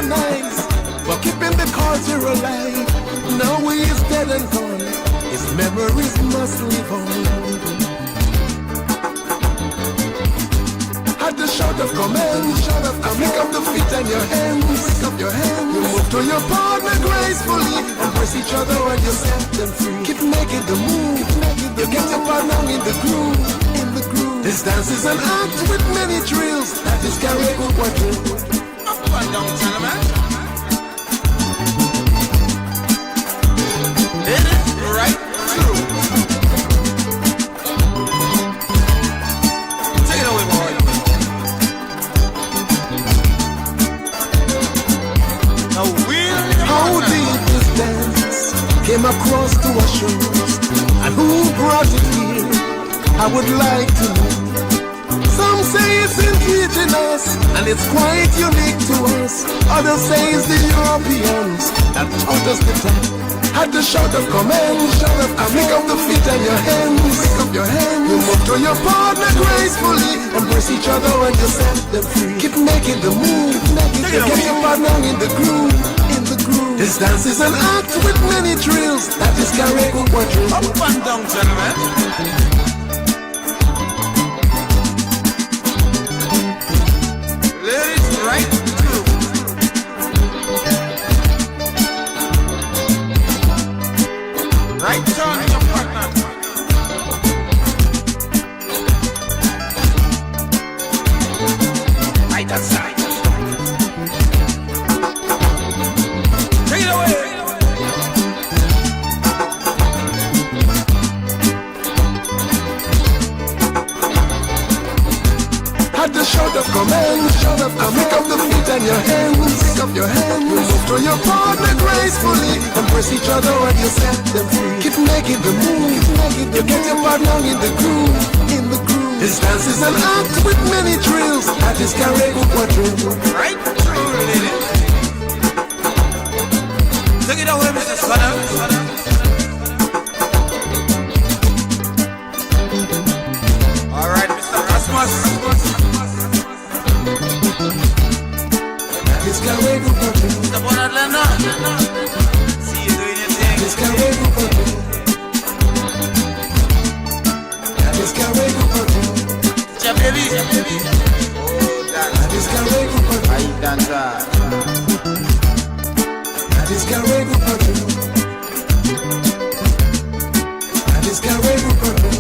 are nice, but keeping the culture alive. Now he is dead and gone, his memories must live on. At the shout of command, flick up the feet and your hands, you move to your partner gracefully, embrace each other and you set them free. Keep making the move, you get your partner in the groove. This dance is an act with many drills, that is Carriacou Carnival. Up and down, gentlemen. It is right through. Take it away, boy. Now how deep this dance came across to our shores, and who brought it here? I would like to know. Some say it's indigenous and it's quite unique to us. Others say it's the Europeans that taught us the time. At the shout of command, flick up the feet and your hands, you move to your partner gracefully, embrace each other and you set them free. Keep making the move, you get your partner in the groove. This dance is an act with many drills, that is Carriacou Carnival. Up and down, gentlemen. Right through. Right turn your partner. Right that side. Take it away. At the shout of command, pick up the feet and your hands, you move to your partner gracefully, embrace each other and you set them free. Keep making the move, you get your partner in the groove. This dance is an act with many drills, that is Carriacou Carnival. Right through, ladies. Take it away, Mr. Sutter. All right, Mr. Rasmus. This Carriacou Carnival. Mr. Bonadlana. See you doing your thing. This Carriacou Carnival. This Carriacou Carnival. Ja baby. Oh, dance. This Carriacou Carnival. I dance. This Carriacou Carnival. This Carriacou Carnival.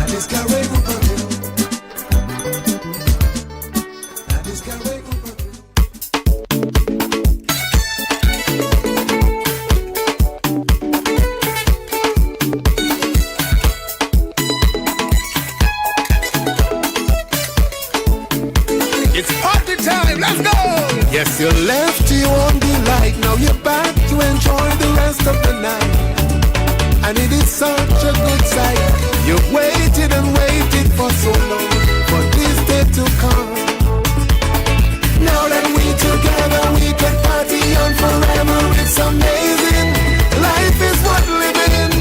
This Carriacou Carnival. It's party time, let's go! Yes, you left you on the light, now you're back to enjoy the rest of the night. And it is such a good sight. You've waited and waited for so long for this day to come. Now that we together, we can party on forever. It's amazing. Life is worth living.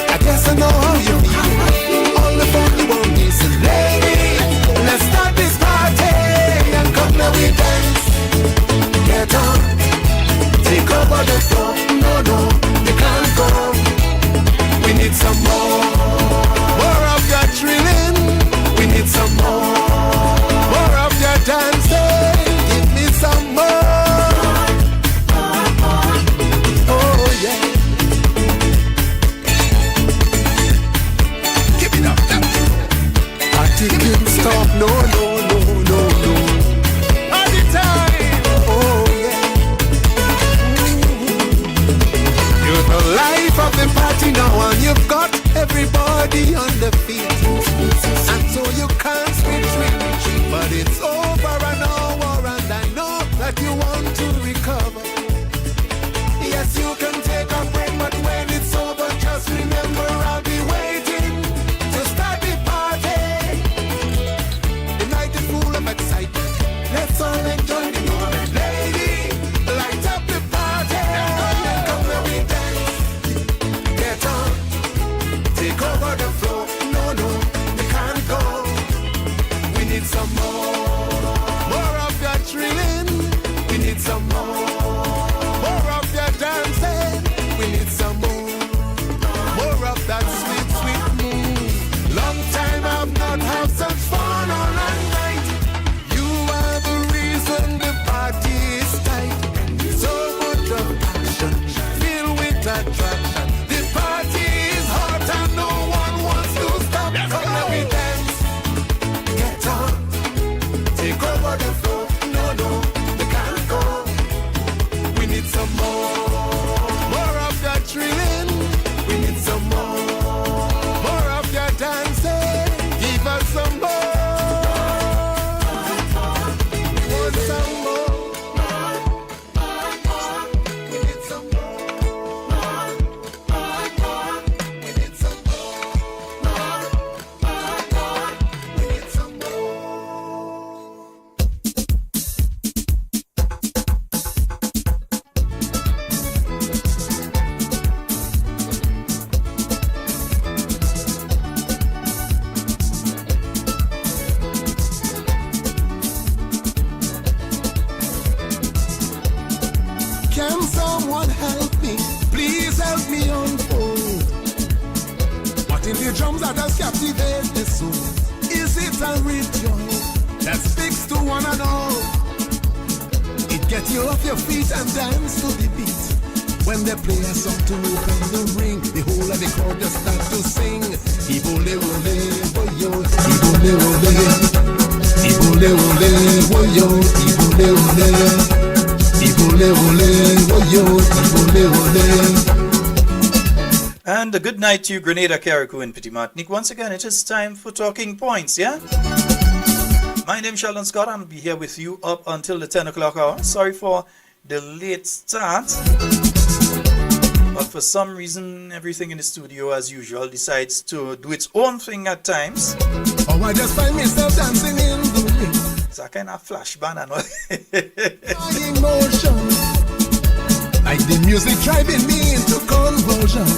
I guess I know how you feel. All the fun you want is lady. Let's start this party and come now we dance. Get on, take over the floor. No, you can't go. We need some more of that thrilling. drums that has captivated the soul. Is it a rhythm that speaks to one and all? It gets you off your feet and dance to the beat. When they play a song to open the ring, the whole of the crowd just start to sing. Ibole ole, woyo, ibole ole, ibole ole, woyo, ibole ole, ibole ole, woyo, ibole ole. And a good night to you, Grenada, Carriacou, and Petit Martinique. Once again, it is time for Talking Points, yeah? My name is Sheldon Scott. I'll be here with you up until the 10 o'clock hour. Sorry for the late start. But for some reason, everything in the studio, as usual, decides to do its own thing at times. Oh, I just find myself dancing in the ring. It's a kind of flash band and all. Emotion. Like the music driving me into convulsion.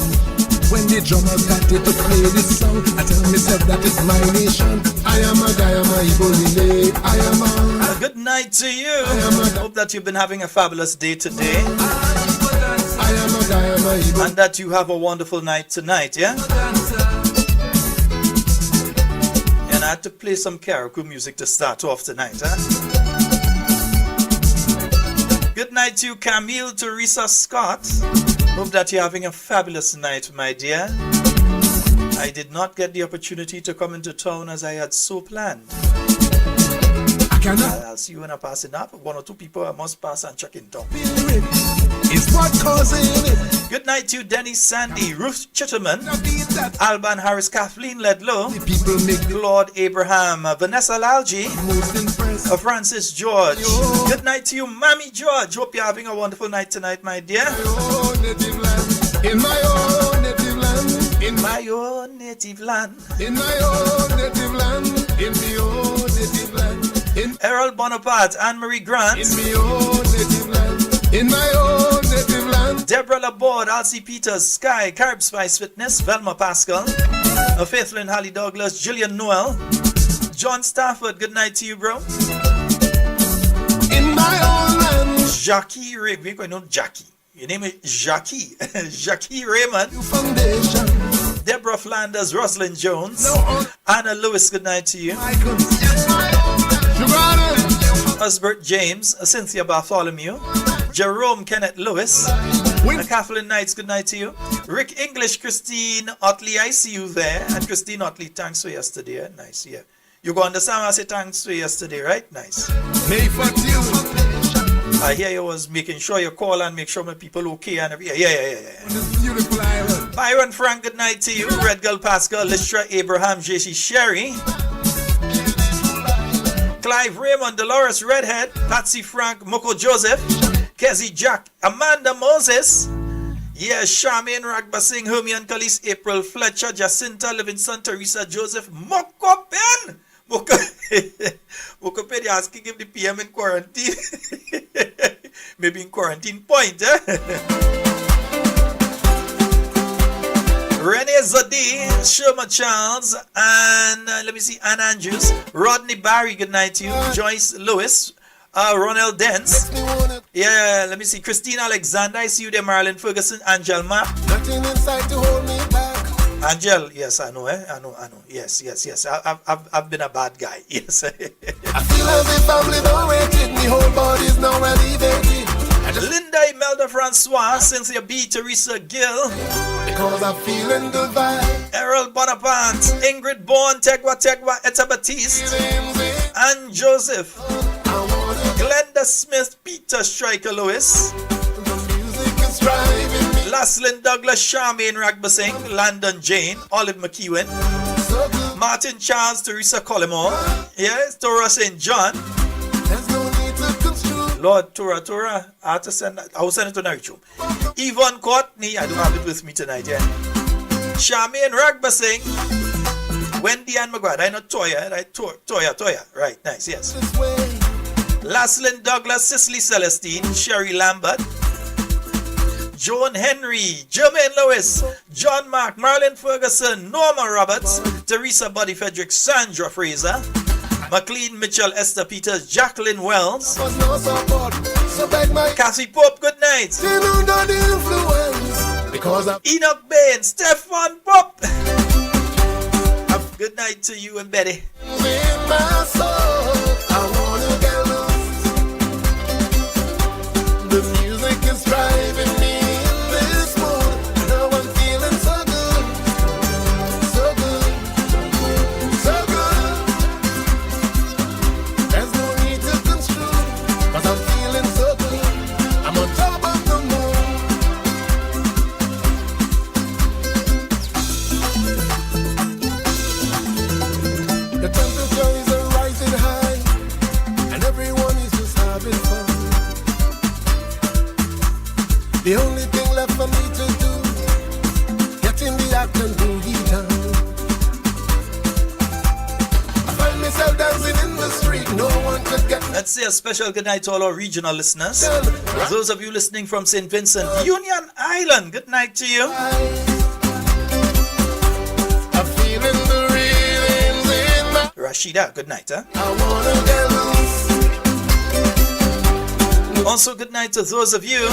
When the drummer started to play this song, I tell myself that it's my nation. I am a guy, I'm a Ibolile. I am a good night to you. Hope that you've been having a fabulous day today. I am a guy, I'm a Ibolile. And that you have a wonderful night tonight, yeah? And I had to play some Carriacou music to start off tonight, huh? Good night to you, Camille Teresa Scott. Hope that you're having a fabulous night, my dear. I did not get the opportunity to come into town as I had so planned. I'll see you when I pass it up. One or two people I must pass and check in town. Is what causing it. Good night to you, Denny Sandy, Ruth Chitterman, Alban Harris, Kathleen Ledlow, Claude Abraham, Vanessa Lalji, Francis George. Good night to you, Mammy George. Hope you're having a wonderful night tonight, my dear. In my own native land. In my own native land. In my own native land. In my own native land. Errol Bonaparte, Anne-Marie Grant. In my own native land. In my own native land. Deborah Laborde, Alcy Peters, Sky, Carib Spice Fitness, Velma Pascal, Faithlin Holly Douglas, Gillian Noel, John Stafford, good night to you, bro. In my own land. Jackie Ray, we're going to know Jackie. Your name is Jackie. Jackie Raymond. Foundation. Deborah Flanders, Rosalind Jones, Anna Lewis, good night to you. Osbert James, Cynthia Bartholomew, Jerome Kenneth Lewis, Kathleen Knights, good night to you. Rick English, Christine Otley, I see you there. And Christine Otley, thanks for yesterday. Nice, yeah. You go understand when I say thanks for yesterday, right? Nice. I hear you was making sure you call and make sure my people okay and everything. Yeah. Beautiful island. Byron Frank, good night to you. Red Girl Pascal, Listra Abraham, JC Sherry, Clive Raymond, Dolores Redhead, Patsy Frank, Moko Joseph, Kezzy Jack, Amanda Moses, yeah, Charmaine Ragbasing, Hermione Kalis, April Fletcher, Jacinta Livingston, Teresa Joseph, Moko Pen. Moko Pen, you're asking if the PM in quarantine. Maybe in quarantine point, eh? Renee Zodi, Sherma Charles, and let me see, Ann Andrews, Rodney Barry, good night to you, Joyce Lewis, Ronald Dents, yeah, let me see, Christine Alexander, I see you there, Marilyn Ferguson, Angel Mapp. Nothing inside to hold me back. Angel, yes, I know, I know, yes, I've been a bad guy, yes. I feel as if I'm liberated, my whole body's now elevated. Linda Imelda Francois, Cynthia B, Teresa Gill, because I'm feeling the vibe. Errol Bonaparte, Ingrid Bourne, Tegwa, Etta Batiste, and Joseph, Glenda Smith, Peter Striker Lewis, Laslin Douglas, Charmaine Ragbasing, Landon Jane, Olive McEwen, Martin Charles, Teresa Collymore, yes, Tora St. John. Lord, Tora, I will send it to Naricho. Yvonne Courtney, I don't have it with me tonight, yeah. Charmaine Ragbasing, Wendy Ann McGrath, I know Toya, right? Toya, right, nice, yes. Laslin Douglas, Cicely Celestine, Sherry Lambert, Joan Henry, Jermaine Lewis, John Mark, Marlon Ferguson, Norma Roberts, Teresa Buddy Frederick, Sandra Fraser, McLean Mitchell, Esther Peters, Jacqueline Wells, Kathy Pope, good night. Enoch Bain, Stefan Pope, Good night to you and Betty. In my soul, I wanna get loose. The music is driving me in this mood. Now I'm feeling so good, so good, so good. There's no need to construe, 'cause I'm feeling so good. I'm on top of the moon. The temperature is rising high, and everyone is just having fun. The only thing left for me to do, get in the act and do it down. I find myself dancing in the street, no one could get me Let's say a special good night to all our regional listeners. down. Those of you listening from St. Vincent, Union Island, good night to you. I'm feeling the rhythms in my. Rashida, good night. Huh? I wanna get loose. Also, good night to those of you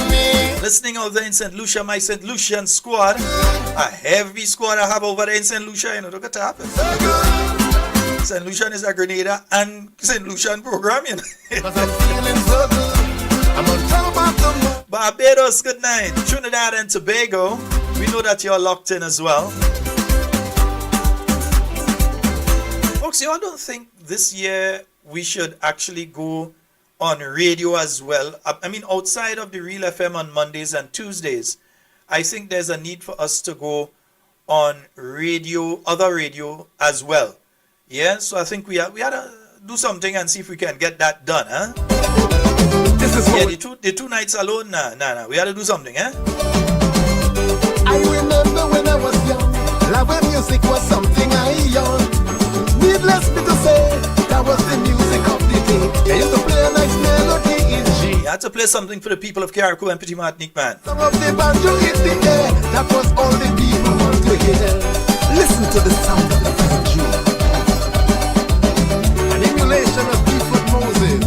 listening over there in St. Lucia, my St. Lucian squad. A heavy squad I have over there in St. Lucia, you know, look at that happen. So good, St. Lucian is a Grenada and St. Lucian program, you know. 'cause I'm feeling so good. I'm on top of the moon. Barbados, good night. Trinidad and Tobago, we know that you're locked in as well. Folks, you all don't think this year we should actually go on radio as well? I mean, outside of the Real FM on Mondays and Tuesdays, I think there's a need for us to go on radio, other radio as well. Yeah, so I think we had to do something and see if we can get that done, huh? This is Yeah, what the two nights alone, nah. We had to do something, eh? I remember when I was young. Love and music was something I yearned. Needless me to say, that was the music of the day. They used to play a nice melody in G. You had to play something for the people of Carriacou and Petit Martinique, man. Some of the banjo in the air. That was all the people want to hear. Listen to the sound of the banjo. An emulation of Deepfoot Moses.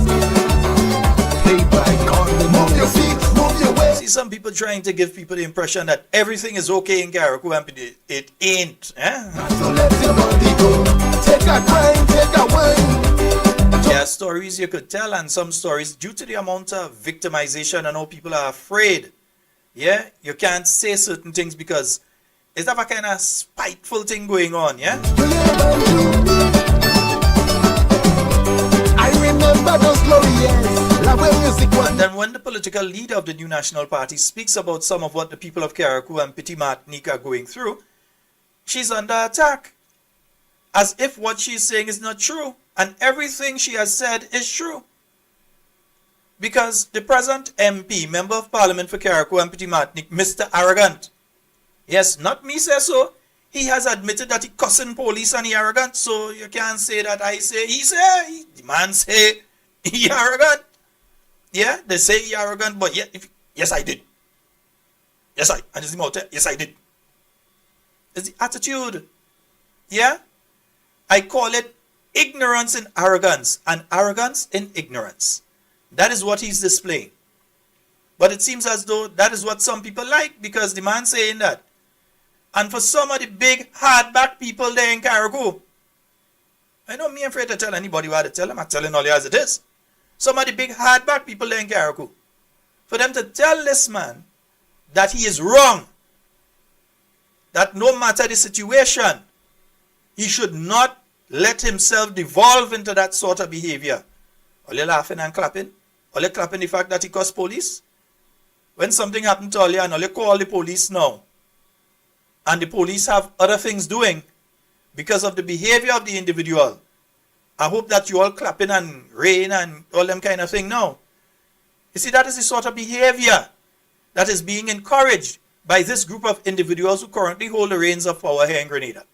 Played by God. Move your feet, move your way. See some people trying to give people the impression that everything is okay in Carriacou and Petit. It ain't, eh? So let your body go. Take a grind, take a wine. There are stories you could tell, and some stories, due to the amount of victimization and how people are afraid, yeah, you can't say certain things because it's that a kind of spiteful thing going on, yeah? I remember those glory years. Love when music was. Then when the political leader of the new national party speaks about some of what the people of Carriacou and Petit Martinique are going through, she's under attack. As if what she's saying is not true. And everything she has said is true. Because the present MP, Member of Parliament for Carriacou and Petit Martinique, Mr. Arrogant, yes, not me say so, he has admitted that he cussing police and he arrogant, so you can't say that I say, he say, the man say, he arrogant. Yeah, they say he arrogant, but yeah, yes I did. Yes I, and it's the mouth, yes I did. It's the attitude. Yeah? I call it ignorance in arrogance and arrogance in ignorance. That is what he's displaying. But it seems as though that is what some people like because the man saying that. And for some of the big hardback people there in Carriacou, I know me afraid to tell anybody what to tell them. I'm telling all you as it is. Some of the big hardback people there in Carriacou, for them to tell this man that he is wrong, that no matter the situation, he should not let himself devolve into that sort of behavior. Are you laughing and clapping? Are you clapping the fact that he cussed police? When something happened to you and all you call the police now, and the police have other things doing because of the behavior of the individual, I hope that you all clapping and rain and all them kind of thing now. You see, that is the sort of behavior that is being encouraged by this group of individuals who currently hold the reins of power here in Grenada.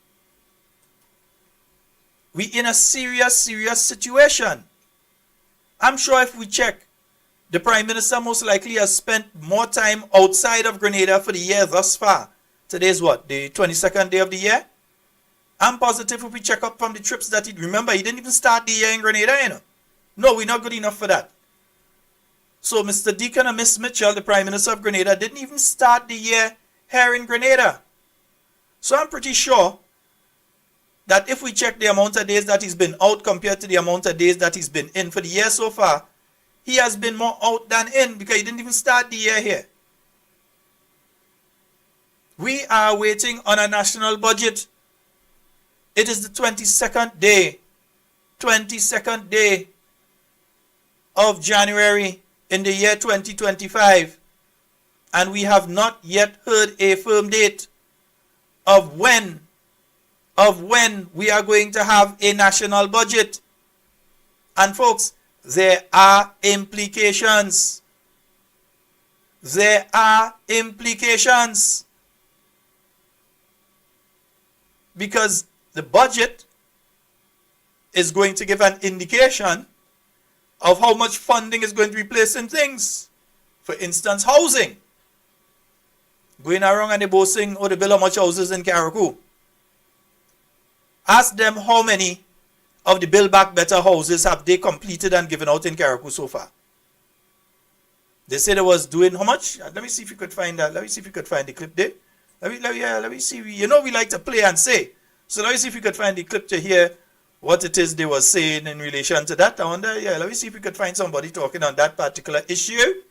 We in a serious situation. I'm sure if we check, the Prime Minister most likely has spent more time outside of Grenada for the year thus far. Today's what? The 22nd day of the year? I'm positive if we check up from the trips that he remember, he didn't even start the year in Grenada, you know. No, we're not good enough for that. So Mr. Deacon and Miss Mitchell, the Prime Minister of Grenada, didn't even start the year here in Grenada. So I'm pretty sure that if we check the amount of days that he's been out compared to the amount of days that he's been in for the year so far, he has been more out than in because he didn't even start the year here. We are waiting on a national budget. It is the 22nd day of January in the year 2025, and we have not yet heard a firm date of when we are going to have a national budget. And folks, there are implications. There are implications. Because the budget is going to give an indication of how much funding is going to be placed in things. For instance, housing. Going around and they boasting, oh, they build how much houses in Carriacou. Ask them how many of the Build Back Better houses have they completed and given out in Carriacou so far. They said they was doing how much? Let me see if you could find that. Let me see if you could find the clip there. Let me see. You know we like to play and say. So let me see if we could find the clip to hear what it is they were saying in relation to that. I wonder, let me see if we could find somebody talking on that particular issue.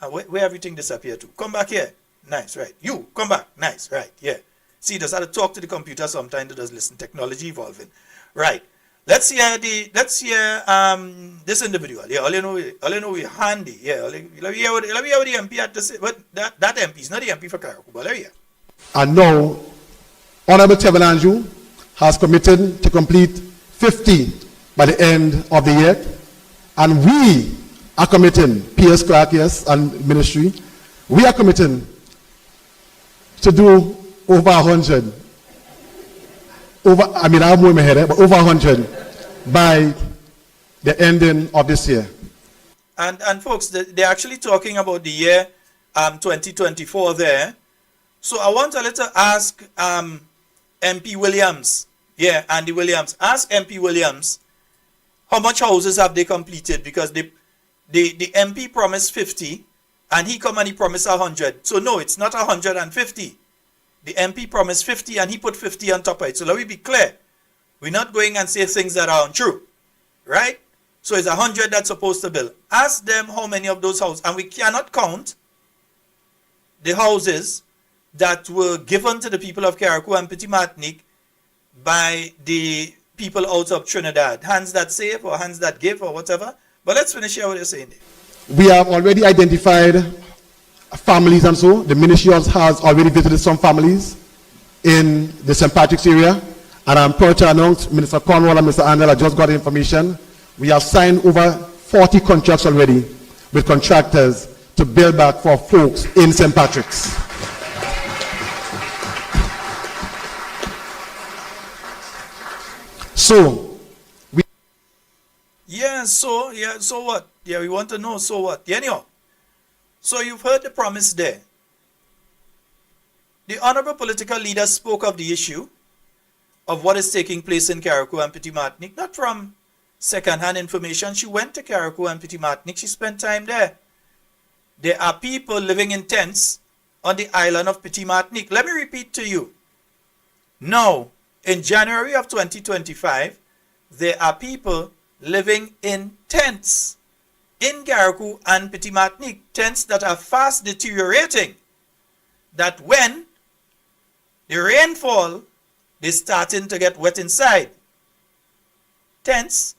And where everything disappeared to. Come back here. Nice, right. You, come back. Nice, right, yeah. See, does have to talk to the computer sometimes. It does listen. Technology evolving. Right. Let's hear this individual. Yeah, all you know we're handy. Yeah, let me hear what the MP had to say. But that MP is not the MP for Carriacou, but let me hear. And now, Honorable Tevelanju has committed to complete 50 by the end of the year. And we are committing, PS Clark, yes, and Ministry, we are committing to do over 100. I have more in my head, but over 100 by the ending of this year. And folks, they're actually talking about the year 2024 there. So I want a little ask MP Williams, Andy Williams. Ask MP Williams how much houses have they completed, because the MP promised 50 and he come and he promised 100. So no, it's not 150. The MP promised 50 and he put 50 on top of it. So let me be clear. We're not going and say things that are untrue. Right? So it's 100 that's supposed to build. Ask them how many of those houses. And we cannot count the houses that were given to the people of Carriacou and Petit Martinique by the people out of Trinidad. Hands that save or hands that give or whatever. But let's finish here what you're saying there. We have already identified families, and so the ministry has already visited some families in the St. Patrick's area, and I'm proud to announce Minister Cornwall and Mr. Andel, I just got information. We have signed over 40 contracts already with contractors to build back for folks in St. Patrick's. So what? Yeah, we want to know, so what? Anyhow. So you've heard the promise there. The honorable political leader spoke of the issue of what is taking place in Carriacou and Petit Martinique, not from second-hand information. She went to Carriacou and Petit Martinique. She spent time there. There are people living in tents on the island of Petit Martinique. Let me repeat to you. Now, in January of 2025, there are people living in tents in Carriacou and Petit Martinique, tents that are fast deteriorating, that when the rainfall, they're starting to get wet inside. Tents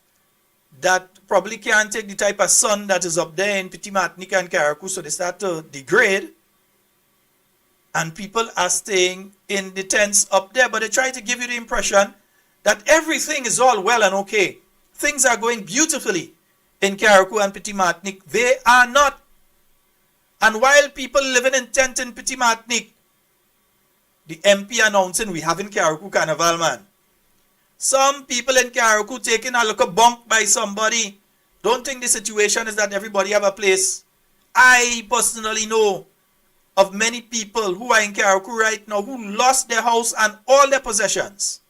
that probably can't take the type of sun that is up there in Petit Martinique and Carriacou, so they start to degrade. And people are staying in the tents up there, but they try to give you the impression that everything is all well and okay. Things are going beautifully in Carriacou and Petit Martinique. They are not. And while people living in tent in Petit Martinique, the MP announcing we having Carriacou Carnival, man. Some people in Carriacou taking a little bunk by somebody. Don't think the situation is that everybody have a place. I personally know of many people who are in Carriacou right now who lost their house and all their possessions.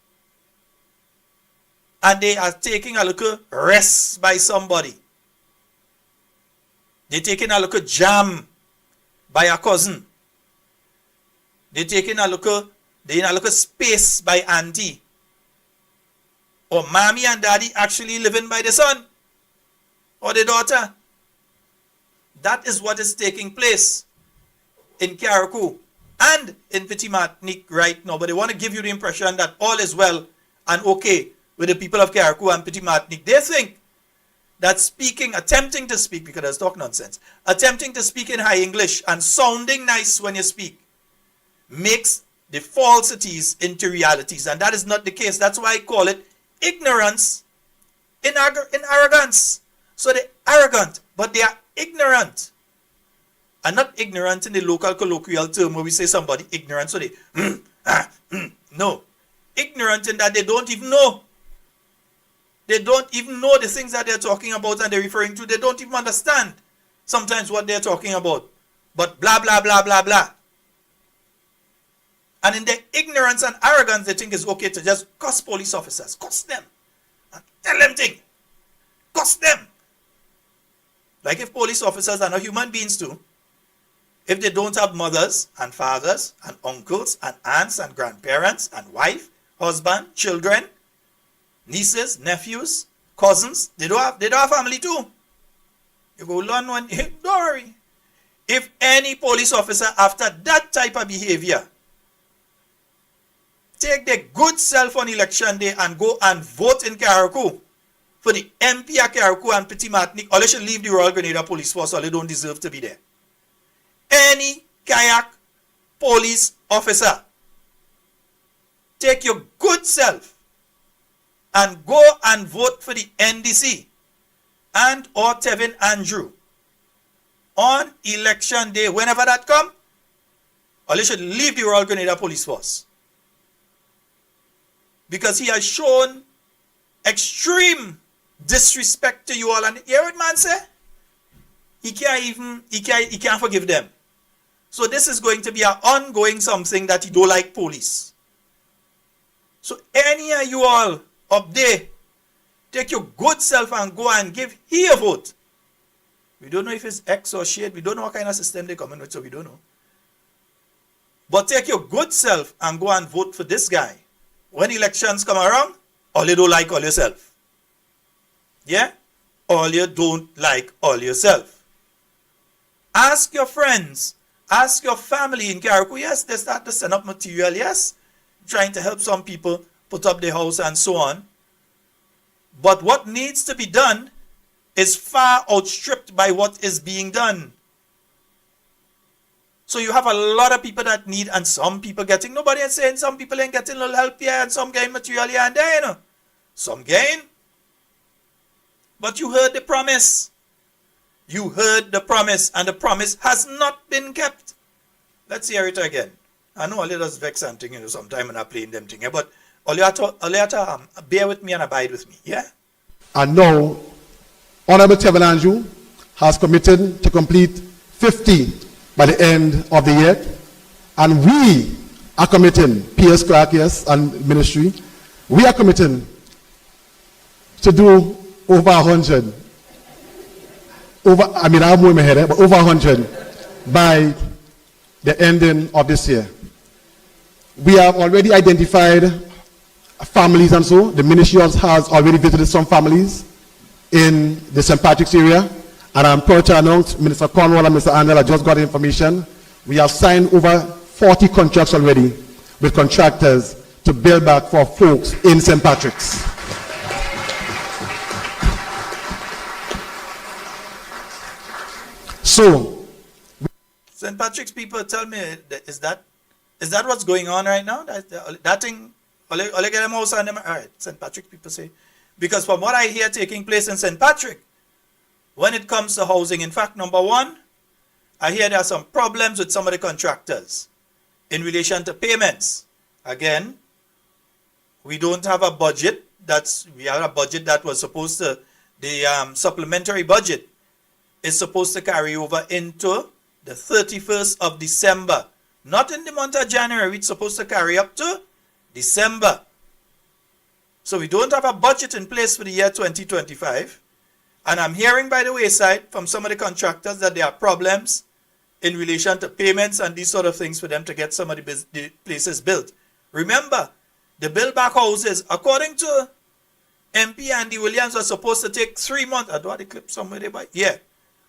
And they are taking a little rest by somebody. They're taking a little jam by a cousin. They're taking a little space by auntie. or mommy and daddy actually living by the son or the daughter. That is what is taking place in Carriacou and in Petit Martinique right now. But they want to give you the impression that all is well and okay with the people of Carriacou and Petit Martinique. They think that attempting to speak, because I talk nonsense, attempting to speak in high English and sounding nice when you speak makes the falsities into realities. And that is not the case. That's why I call it ignorance in arrogance. So they're arrogant, but they are ignorant. And not ignorant in the local colloquial term where we say somebody ignorant. So they, no. Ignorant in that they don't even know. They don't even know the things that they're talking about and they're referring to. They don't even understand sometimes what they're talking about. But blah, blah, blah, blah, blah. And in their ignorance and arrogance, they think it's okay to just cuss police officers. Cuss them. And tell them things. Cuss them. Like if police officers are not human beings too. If they don't have mothers and fathers and uncles and aunts and grandparents and wife, husband, children, nieces, nephews, cousins, they don't have family too. You go learn one, don't worry. If any police officer after that type of behavior take their good self on election day and go and vote in Carriacou for the MP of Carriacou and Petit Martinique, or they should leave the Royal Grenada Police Force, or they don't deserve to be there. Any kayak police officer, take your good self and go and vote for the NDC and or Tevin Andrew on election day, whenever that come, or they should leave the Royal Grenada Police Force. Because he has shown extreme disrespect to you all. And you hear what man say? He can't forgive them. So this is going to be an ongoing something that he don't like police. So any of you all up there, take your good self and go and give he a vote. We don't know if it's X or shade. We don't know what kind of system they come in with, so we don't know. But take your good self and go and vote for this guy. When elections come around, all you don't like all yourself. Yeah? All you don't like all yourself. Ask your friends. Ask your family in Carriacou. Yes, they start to send up material. Yes, trying to help some people put up their house and so on. But what needs to be done is far outstripped by what is being done. So you have a lot of people that need, and some people getting, nobody is saying some people ain't getting a little help here, and some getting material here and there, you know. Some gain. But you heard the promise. You heard the promise, and the promise has not been kept. Let's hear it again. I know all of us vex and thing, you know, sometime when I'm playing them thing, but all you have to bear with me and abide with me, yeah? And now, Honorable Tevin Andrew has committed to complete 50 by the end of the year. And we are committing, PS Crackers and Ministry, we are committing to do over 100. I have more in my head, but over 100 by the ending of this year. We have already identified families, and so the ministry has already visited some families in the St. Patrick's area, and I'm proud to announce Minister Cornwall and Mr. Angela just got information. We have signed over 40 contracts already with contractors to build back for folks in St. Patrick's. So, St. Patrick's people, tell me, is that what's going on right now? That thing, all get them house and them. All right, St. Patrick's people say, because from what I hear taking place in St. Patrick, when it comes to housing, in fact, number one, I hear there are some problems with some of the contractors in relation to payments. Again, we don't have a budget. We have a budget that was supposed to, the supplementary budget is supposed to carry over into the 31st of December. Not in the month of January, it's supposed to carry up to December. So we don't have a budget in place for the year 2025. And I'm hearing by the wayside from some of the contractors that there are problems in relation to payments and these sort of things for them to get some of the places built. Remember, the build back houses, according to MP Andy Williams was supposed to take 3 months. I don't have the clip somewhere there, but yeah.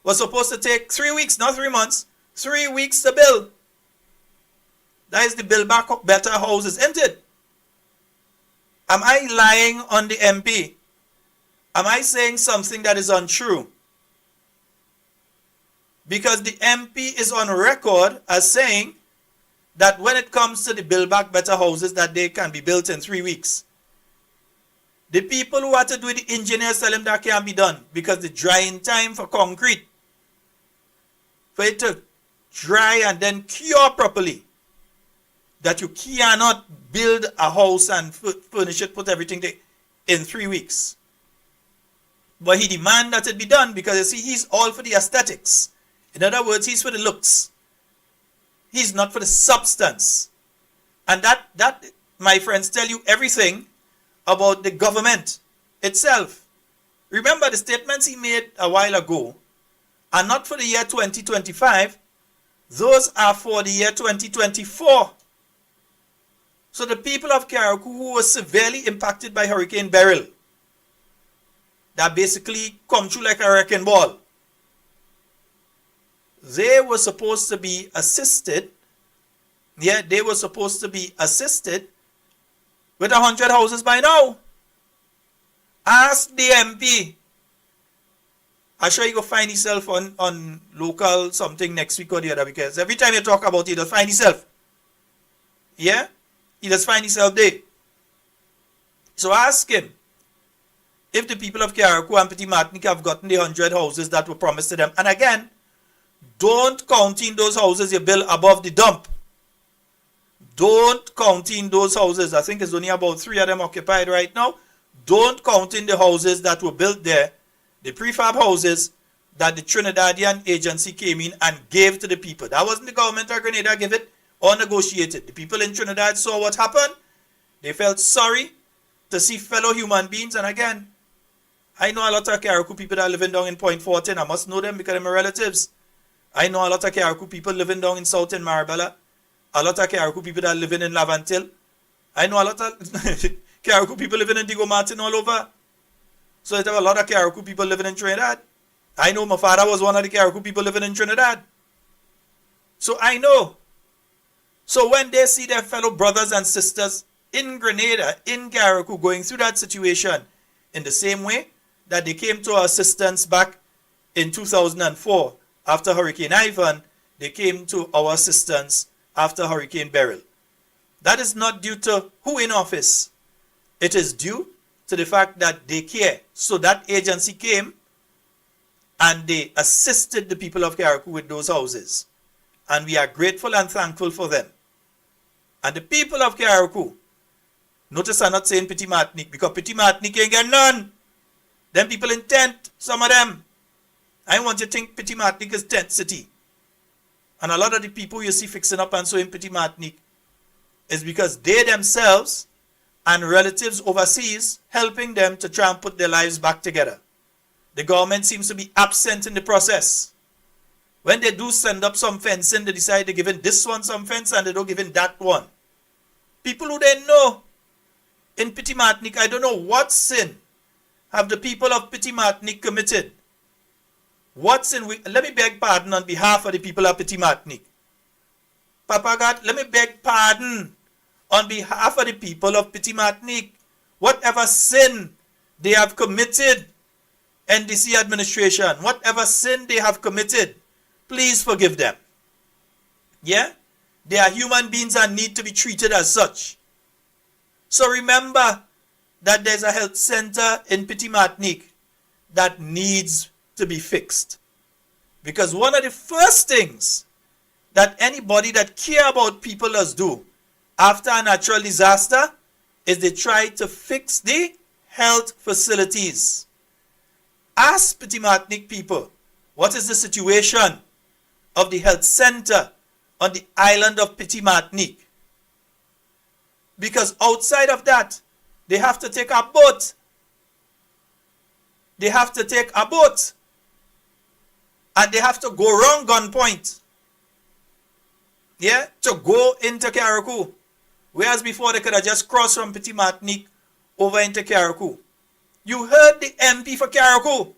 Was supposed to take 3 weeks, not 3 months. 3 weeks to build. That is the build back better houses, isn't it? Am I lying on the MP? Am I saying something that is untrue? Because the MP is on record as saying that when it comes to the build back better houses, that they can be built in 3 weeks. The people who had to do it, the engineers tell them that can't be done because the drying time for concrete, for it to dry and then cure properly, that you cannot build a house and furnish it, put everything there in 3 weeks. But he demands that it be done because you see, he's all for the aesthetics. In other words, he's for the looks. He's not for the substance. And that, my friends, tell you everything about the government itself. Remember the statements he made a while ago are not for the year 2025. Those are for the year 2024. So the people of Carriacou who were severely impacted by Hurricane Beryl, that basically come through like a wrecking ball, they were supposed to be assisted. Yeah, they were supposed to be assisted with 100 houses by now. Ask the MP. I'm sure you go find yourself on local something next week or the other, because every time you talk about it, you'll find yourself. Yeah? You just find yourself there. So ask him if the people of Carriacou and Petit Martinique have gotten the 100 houses that were promised to them. And again, don't count in those houses you build above the dump. Don't count in those houses. I think there's only about 3 of them occupied right now. Don't count in the houses that were built there, the prefab houses that the Trinidadian agency came in and gave to the people. That wasn't the government of Grenada give it or negotiated. The people in Trinidad saw what happened. They felt sorry to see fellow human beings. And again, I know a lot of Carriacou people that are living down in Point 14. I must know them because they're my relatives. I know a lot of Carriacou people living down in South in Marabella. A lot of Carriacou people that are living in Lavantil. I know a lot of Carriacou people living in Diego Martin all over. So there are a lot of Carriacou people living in Trinidad. I know my father was one of the Carriacou people living in Trinidad. So I know. So when they see their fellow brothers and sisters in Grenada, in Carriacou, going through that situation in the same way that they came to our assistance back in 2004 after Hurricane Ivan, they came to our assistance after Hurricane Beryl. That is not due to who in office. It is due to the fact that they care. So that agency came and they assisted the people of Carriacou with those houses. And we are grateful and thankful for them. And the people of Carriacou, notice I'm not saying Petit Martinique, because Petit Martinique ain't get none. Them people in tent, some of them. I want you to think Petit Martinique is tent city. And a lot of the people you see fixing up and so in Petit Martinique is because they themselves and relatives overseas helping them to try and put their lives back together. The government seems to be absent in the process. When they do send up some fencing, they decide they're giving this one some fence and they don't give in that one. People who they know in Petit Martinique, I don't know what sin have the people of Petit Martinique committed. What sin? Let me beg pardon on behalf of the people of Petit Martinique. Papa God, let me beg pardon on behalf of the people of Petit Martinique. Whatever sin they have committed, NDC administration, whatever sin they have committed, please forgive them. Yeah? They are human beings and need to be treated as such. So remember that there's a health center in Petit Martinique that needs to be fixed. Because one of the first things that anybody that care about people does do after a natural disaster is they try to fix the health facilities. Ask Petit Martinique people, what is the situation of the health center on the island of Petit Martinique? Because outside of that, they have to take a boat. They have to take a boat. And they have to go around Gunpoint. Yeah, to go into Carriacou. Whereas before they could have just crossed from Petit Martinique over into Carriacou. You heard the MP for Carriacou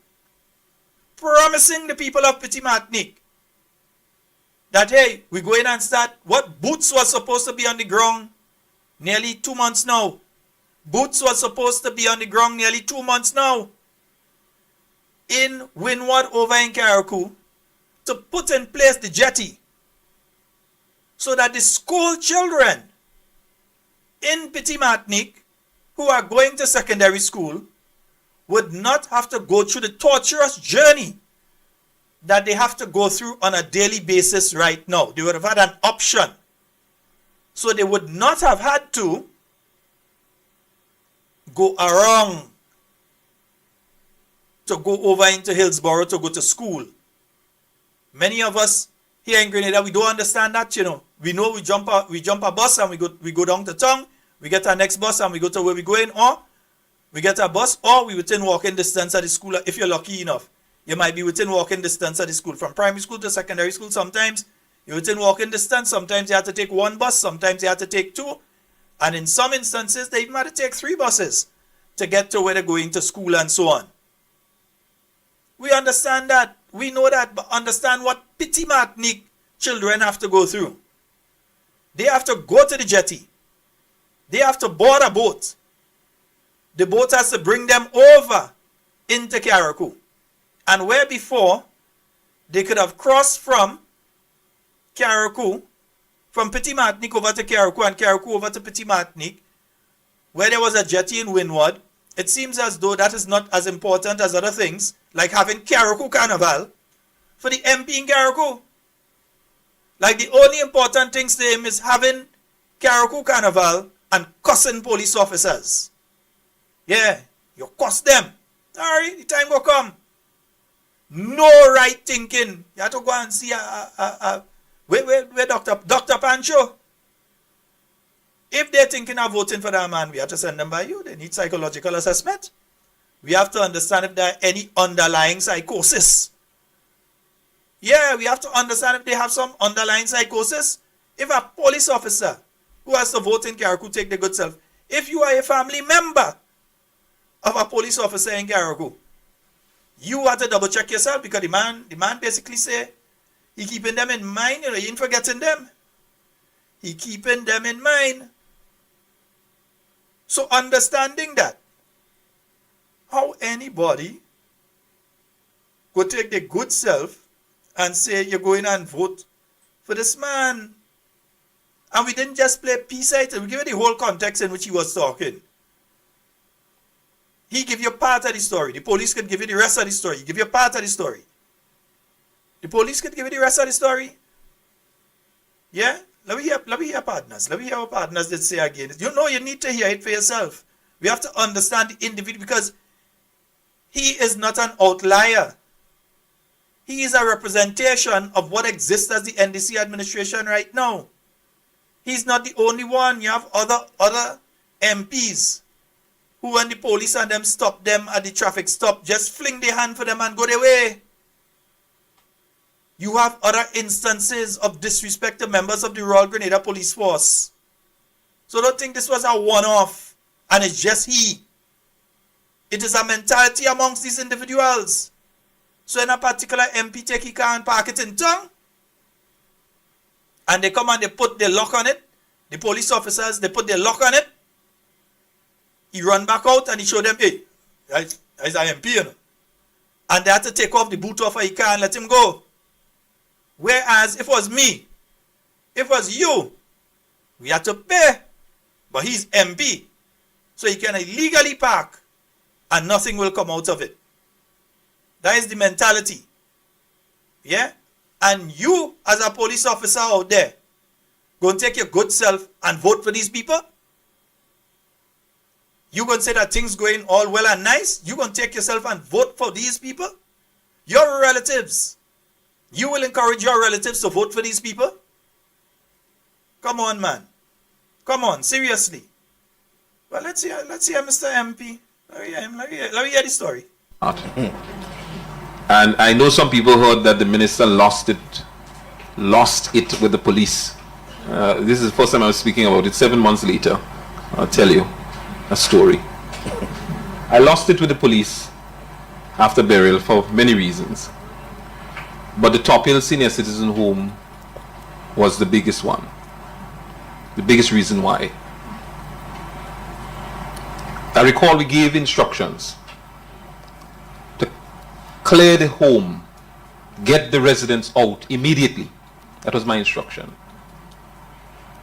promising the people of Petit Martinique that, hey, we go in and start what Boots was supposed to be on the ground nearly 2 months now. Boots was supposed to be on the ground nearly 2 months now in Windward over in Carriacou to put in place the jetty so that the school children in Petit Martinique who are going to secondary school would not have to go through the torturous journey that they have to go through on a daily basis right now. They would have had an option. So they would not have had to go around to go over into Hillsborough to go to school. Many of us here in Grenada, we don't understand that, you know. We know we jump a bus and we go down to town, we get our next bus and we go to where we're going, or we get a bus, or we within walking distance at the school. If you're lucky enough, you might be within walking distance at the school. From primary school to secondary school, sometimes you're within walking distance. Sometimes you have to take one bus, sometimes you have to take two. And in some instances, they even have to take 3 buses to get to where they're going to school and so on. We understand that. We know that, but understand what Petit Martinique children have to go through. They have to go to the jetty. They have to board a boat. The boat has to bring them over into Carriacou. And where before, they could have crossed from Carriacou, from Petit Martinique over to Carriacou and Carriacou over to Petit Martinique, where there was a jetty in Windward. It seems as though that is not as important as other things, like having Carriacou Carnival for the MP in Carriacou. Like the only important things to him is having Carriacou Carnival and cussing police officers. Yeah, you cuss them. Sorry, the time will come. No right thinking. You have to go and see where Dr. Pancho. If they're thinking of voting for that man, we have to send them by you. They need psychological assessment. We have to understand if there are any underlying psychosis. Yeah, we have to understand if they have some underlying psychosis. If a police officer who has to vote in Carriacou take the good self, if you are a family member of a police officer in Carriacou, you have to double check yourself, because the man basically say he keeping them in mind, you know, he ain't forgetting them. He keeping them in mind. So understanding that, how anybody could take the good self and say you're going and vote for this man. And we didn't just play piece item, we give you the whole context in which he was talking. He give you part of the story. The police could give you the rest of the story. He give you part of the story. The police could give you the rest of the story. Yeah? Let me hear partners. Let me hear what partners did say again. You know, you need to hear it for yourself. We have to understand the individual, because he is not an outlier. He is a representation of what exists as the NDC administration right now. He's not the only one. You have other MPs who, when the police and them stop them at the traffic stop, just fling their hand for them and go their way. You have other instances of disrespect to members of the Royal Grenada Police Force. So don't think this was a one-off and it's just he. It is a mentality amongst these individuals. So in a particular MP take he car and park it in town, and they come and they put their lock on it, the police officers, they put their lock on it, he run back out and he show them, hey, that's an MP, you know. And they had to take off the boot off of his car and let him go. Whereas if it was me, if it was you, we had to pay. But he's MP, so he can illegally park and nothing will come out of it. That is the mentality. Yeah? And you, as a police officer out there, go and take your good self and vote for these people? You going to say that things going all well and nice? You going to take yourself and vote for these people? Your relatives. You will encourage your relatives to vote for these people? Come on, man. Come on, seriously. Well, let's hear Mr. MP. Let me hear the story. And I know some people heard that the minister lost it with the police. This is the first time I was speaking about it. 7 months later, I'll tell you a story. I lost it with the police after burial for many reasons. But the Top Hill Senior Citizen Home was the biggest one. The biggest reason why. I recall we gave instructions to clear the home, get the residents out immediately. That was my instruction.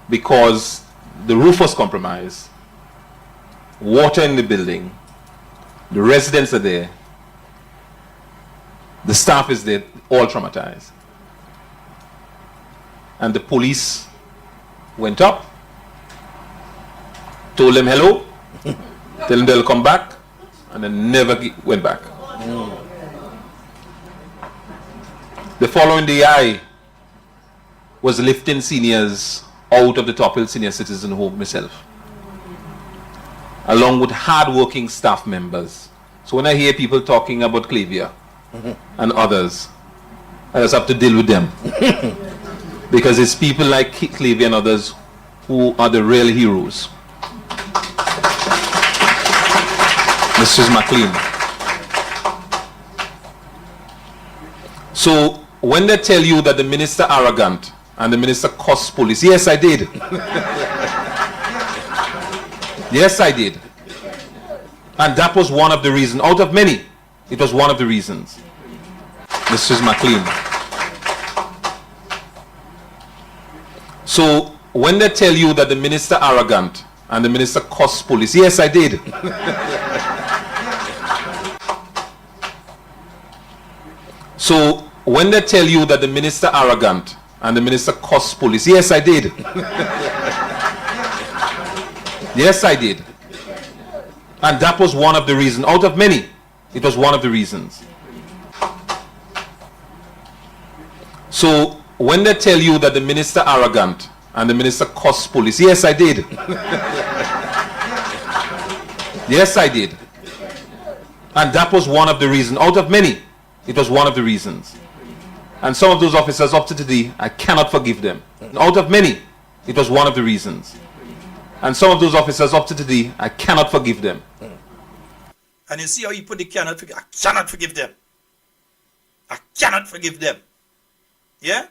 Because the roof was compromised, water in the building, the residents are there, the staff is there, all traumatized. And the police went up, told them hello, tell them they'll come back, and then never went back. The following day, I was lifting seniors out of the Top Hill Senior Citizen Home myself, along with hard-working staff members. So when I hear people talking about Clavia and others, I just have to deal with them. Because it's people like Clavia and others who are the real heroes. Mrs. McLean. So when they tell you that the minister arrogant and the minister costs police, yes, I did. Yes, I did. And that was one of the reasons. Out of many, it was one of the reasons. Mrs. McLean. So when they tell you that the minister arrogant and the minister costs police, yes, I did. So when they tell you that the minister arrogant and the minister costs police, yes, I did. Yes, I did. And that was one of the reasons. Out of many, it was one of the reasons. So when they tell you that the minister arrogant and the minister costs police, yes, I did. Yes, I did. And that was one of the reasons. Out of many, it was one of the reasons. And some of those officers up to today, I cannot forgive them. Out of many, it was one of the reasons. And some of those officers up to today, I cannot forgive them. And you see how you put the cannot forgive. I cannot forgive them. I cannot forgive them. Yeah?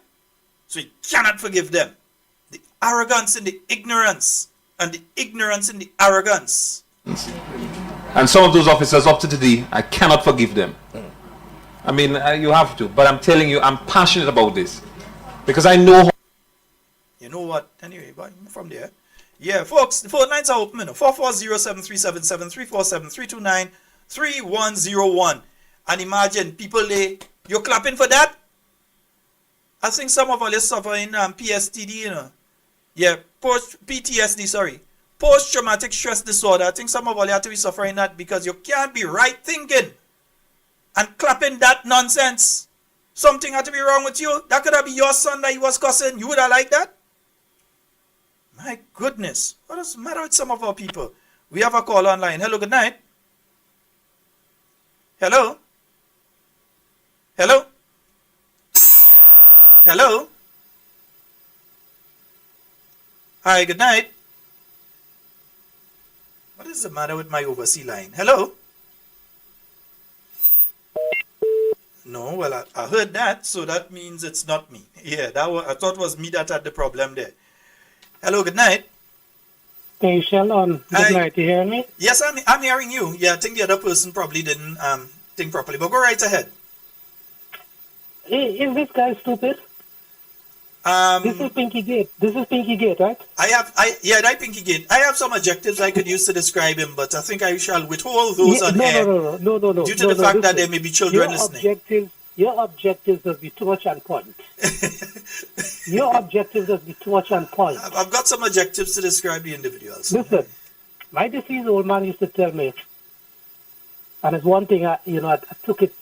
So you cannot forgive them. The arrogance and the ignorance. And the ignorance and the arrogance. And some of those officers up to today, I cannot forgive them. I mean, you have to. But I'm telling you, I'm passionate about this. Because I know... You know what? Anyway, but from there. Yeah, folks, the phone lines are open. 440-7377-347-329-3101. And imagine, people, you're clapping for that? I think some of us are suffering PSTD, you know. Yeah, PTSD, sorry. Post-traumatic stress disorder. I think some of us have to be suffering that because you can't be right thinking and clapping that nonsense. Something had to be wrong with you. That could have been your son that he was cussing. You would have liked that? My goodness. What is the matter with some of our people? We have a call online. Hello, good night. Hello? Hello? Hello? Hi, good night. What is the matter with my overseas line? Hello? No, well, I heard that, so that means it's not me. Yeah, I thought it was me that had the problem there. Hello, good night. Hey, Sheldon. Good night. You hear me? Yes, I'm hearing you. Yeah, I think the other person probably didn't think properly, but go right ahead. Hey, is this guy stupid? This is Pinky Gate. This is Pinky Gate, right? Right, Pinky Gate. I have some adjectives I could use to describe him, but I think I shall withhold those on air. No. Due to the fact that there may be children listening. Your objectives must be too much on point. Your objectives must be too much on point. I've got some adjectives to describe the individuals. Listen, my deceased old man used to tell me, and it's one thing I took it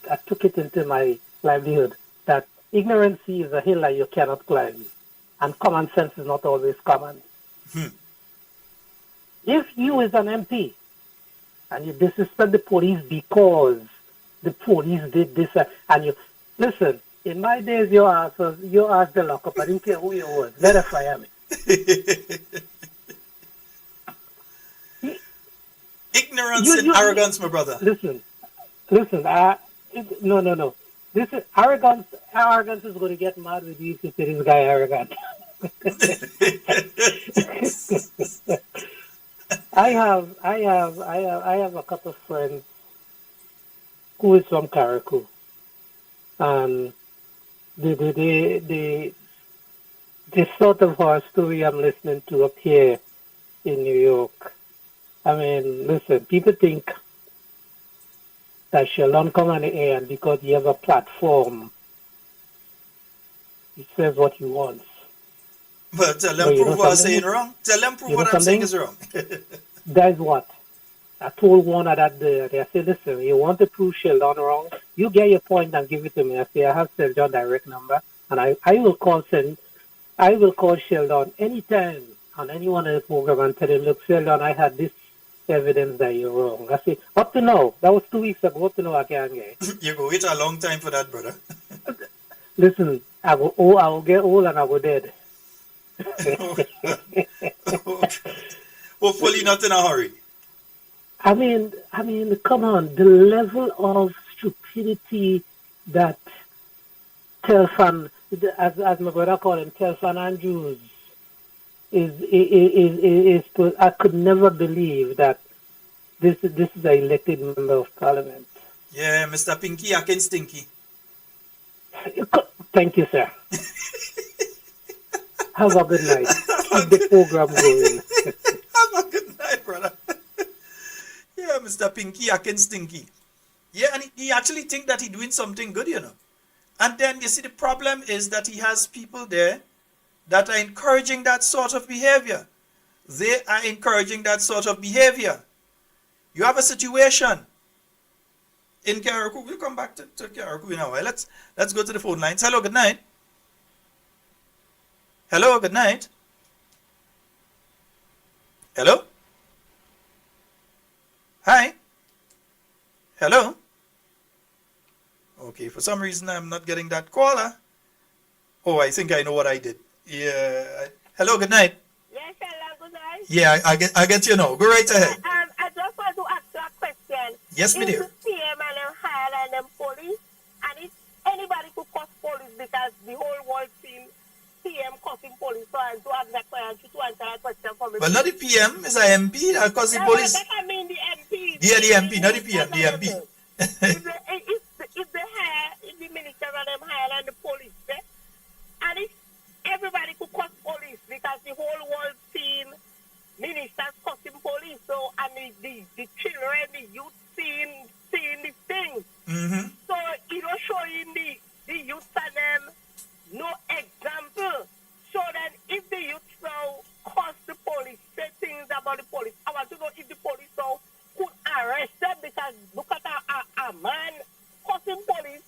into my livelihood, that ignorance is a hill that you cannot climb, and common sense is not always common. If you as an MP and you disrespect the police because the police did this, and you listen, in my days you asked the lockup, I didn't care who you was, let us fire me. Ignorance and arrogance, my brother. Listen. No. This is arrogance. Arrogance is going to get mad with you if you say this guy arrogant. I have a couple of friends who is from Carriacou, and the sort of horror story I'm listening to up here in New York. I mean, listen, people think that Sheldon come on the air and because he has a platform, he says what he wants. But tell them prove what I'm saying wrong. Tell them prove what I'm saying is wrong. That's what. I told one of that day, I said, listen, you want to prove Sheldon wrong? You get your point and give it to me. I say, I have Sheldon direct number, and I will call Sheldon anytime on any one of the program and tell him, look, Sheldon, I had this evidence that you're wrong. I say, up to now, that was 2 weeks ago, up to now I can't get. You go wait a long time for that, brother. Listen, I will get old and I will dead. Hopefully not in a hurry. I mean, come on, the level of stupidity that Telfan, as my brother called him, Telfan Andrews, is I could never believe that this is an elected member of parliament. Yeah, Mr. Pinky Akin Stinky. Thank you, sir. Have a good night. Keep the program going. Have a good night, brother. Yeah, Mr. Pinky Akin Stinky. Yeah, and he actually think that he's doing something good, you know. And then, you see, the problem is that he has people there that are encouraging that sort of behavior. They are encouraging that sort of behavior. You have a situation in Carriacou. We'll come back to Carriacou in a while. Let's go to the phone lines. Hello, good night. Hello, good night. Hello? Hi? Hello? Okay, for some reason I'm not getting that caller. Oh, I think I know what I did. Yeah. Hello, good night. Yes, hello, good night. Yeah, I get you now. Go right ahead. I just want to ask you a question. Yes, my dear. If the PM and them hire and them police, and if anybody could cause police because the whole world seen PM causing police, so I do ask that question to answer that question for me. Well, not the PM, it's a MP that causing police. That I mean the MP. Yeah, the MP, not the PM, the MP. if the minister and them hire and the police, and if everybody could cause police because the whole world seen ministers causing police, so and the children, the youth seeing these things. Mm-hmm. So you know, showing the youth and them no example. So then if the youth now cause the police, say things about the police, I want to know if the police now could arrest them, because look at a man causing police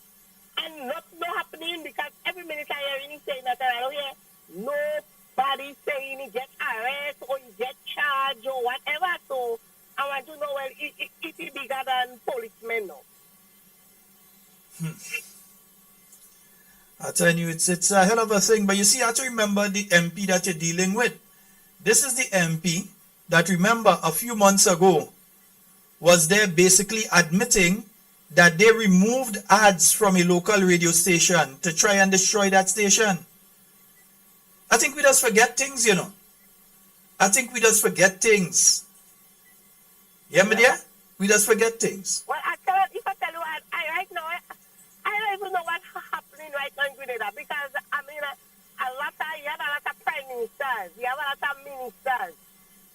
and not happening, because every minute I hear him saying that I don't hear nobody saying he get arrested or he get charged or whatever. So I want to know, well, is he bigger than policemen now? I tell you, it's a hell of a thing. But you see, you have to remember the MP that you're dealing with. This is the MP that, remember, a few months ago was there basically admitting that they removed ads from a local radio station to try and destroy that station. I think we just forget things, you know. I think we just forget things. Yeah, my dear? We just forget things. Well, if I tell you, I right now, I don't even know what's happening right now in Grenada, because, I mean, you have a lot of prime ministers, you have a lot of ministers,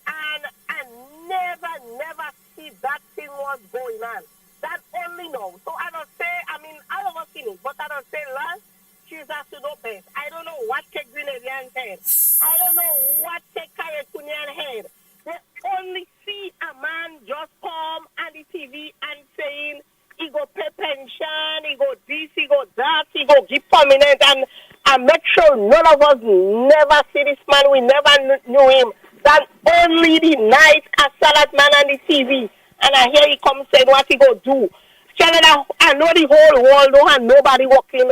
and I never see that thing was going on. That only know. So I don't say, I mean, I don't see it, but I don't say, Lord, Jesus to know best. I don't know what take Grenadian head. I don't know what take Carriacouian head. They only see a man just come on the TV and saying, he go pay pension, he go this, he go that, he go give permanent, and I make sure none of us never see this man, we never knew him. That only the night a salad man on the TV, and I hear he come saying what he go do. Canada, I know the whole world don't have nobody working,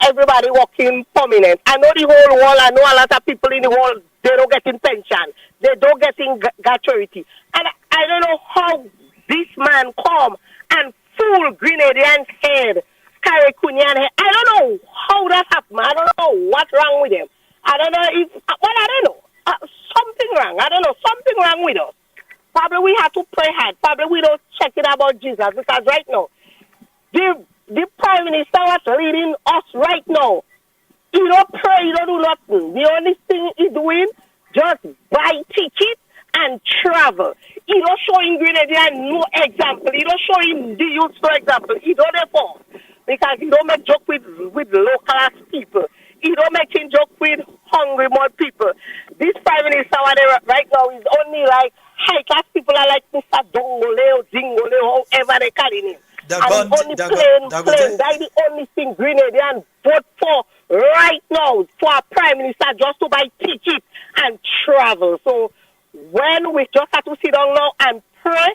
everybody working permanent. I know the whole world, I know a lot of people in the world, they don't getting pension, they don't getting gratuity. And I don't know how this man come and fool Grenadian's head, Carriacouian head. I don't know how that happened. I don't know what's wrong with him. I don't know if, well, I don't know. Something wrong. I don't know. Something wrong with us. Probably we have to pray hard. Probably we don't check it about Jesus, because right now, the Prime Minister was leading us right now. He don't pray, he don't do nothing. The only thing he's doing, just buy tickets and travel. He don't show him Grenadian no example. He don't show him the youth no example. He don't therefore, because he don't make joke with local ass people. He don't make him joke with hungry more people. This Prime Minister whatever right now is only like high class people are like Mr. Dongole or Dingole or however they call him. And only plain, that's the only thing Grenadian vote for right now for a Prime Minister, just to buy tickets and travel. So when we just have to sit down now and pray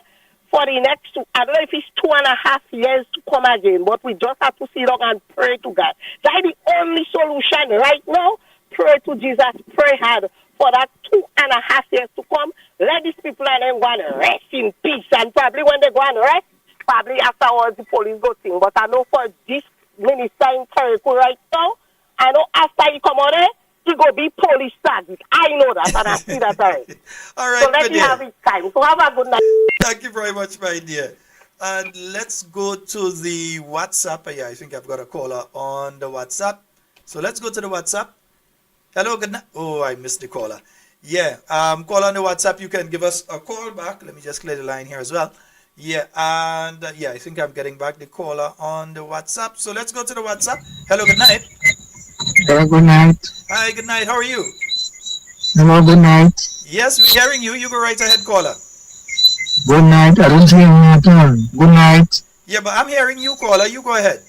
for the next, I don't know if it's 2.5 years to come again, but we just have to sit down and pray to God. That's the only solution right now. Pray to Jesus, pray hard for that 2.5 years to come. Let these people and them go and rest in peace. And probably when they go and rest, probably afterwards the police go sing. But I know for this minister in Carriacou right now, I know after he come out there, he go be police target. I know that, and I see that already. All right, so let me have his time. So have a good night. Thank you very much, my dear. And let's go to the WhatsApp. Yeah, I think I've got a caller on the WhatsApp. So let's go to the WhatsApp. Hello, good night. Oh, I missed the caller. Yeah, call on the WhatsApp. You can give us a call back. Let me just clear the line here as well. Yeah, and yeah, I think I'm getting back the caller on the WhatsApp. So let's go to the WhatsApp. Hello, good night. Hello, good night. Hi, good night. How are you? Hello, good night. Yes, we're hearing you. You go right ahead, caller. Good night. I don't hear you at all. Good night. Yeah, but I'm hearing you, caller. You go ahead.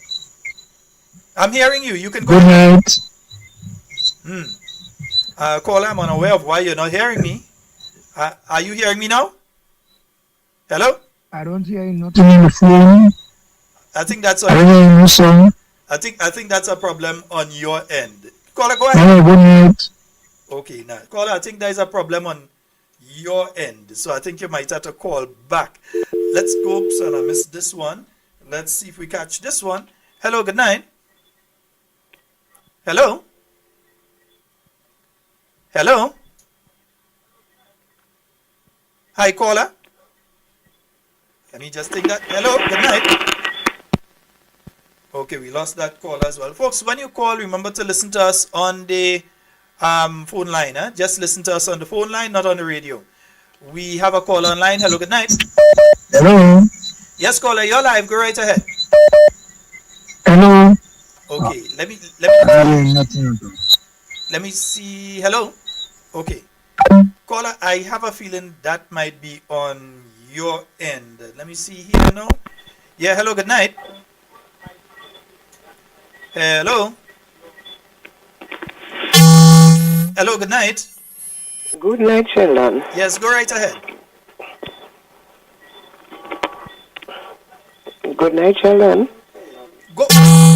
I'm hearing you. You can go Good ahead. night. Caller, I'm unaware of why you're not hearing me. Are you hearing me now? Hello? I don't hear you nothing in the phone. I think that's I don't hear no song. I think that's a problem on your end. Caller, go ahead. Hello, good night. Okay, now, caller, I think there's a problem on your end. So I think you might have to call back. Let's go. Oops, and I missed this one. Let's see if we catch this one. Hello, good night. Hello? Hello? Hi, caller. Let me just take that. Hello, good night. Okay, we lost that call as well. Folks, when you call, remember to listen to us on the phone line. Just listen to us on the phone line, not on the radio. We have a call online. Hello, good night. Hello. Yes, caller, you're live. Go right ahead. Hello. Okay, let me Nothing. see. Hello. Okay. Caller, I have a feeling that might be on your end. Let me see here now. Yeah, hello, good night. Hello. Hello, good night. Good night, Sheldon. Yes, go right ahead. Good night, Sheldon. Go,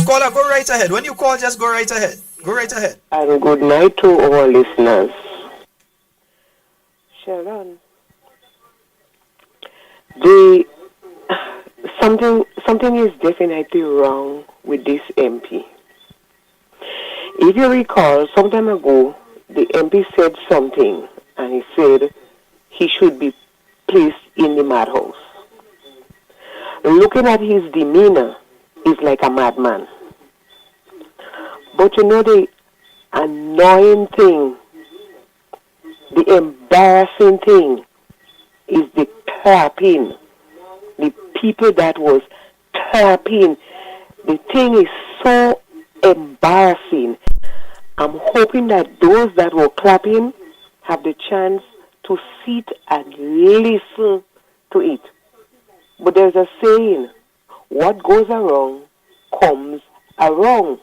caller, go right ahead. When you call, just go right ahead. Go right ahead. And good night to our listeners. Sheldon, something is definitely wrong with this MP. If you recall, some time ago, the MP said something, and he said he should be placed in the madhouse. Looking at his demeanor, he's like a madman. But you know the annoying thing, the embarrassing thing is the clapping. The people that was clapping. The thing is so embarrassing. I'm hoping that those that were clapping have the chance to sit and listen to it. But there's a saying, what goes around comes around.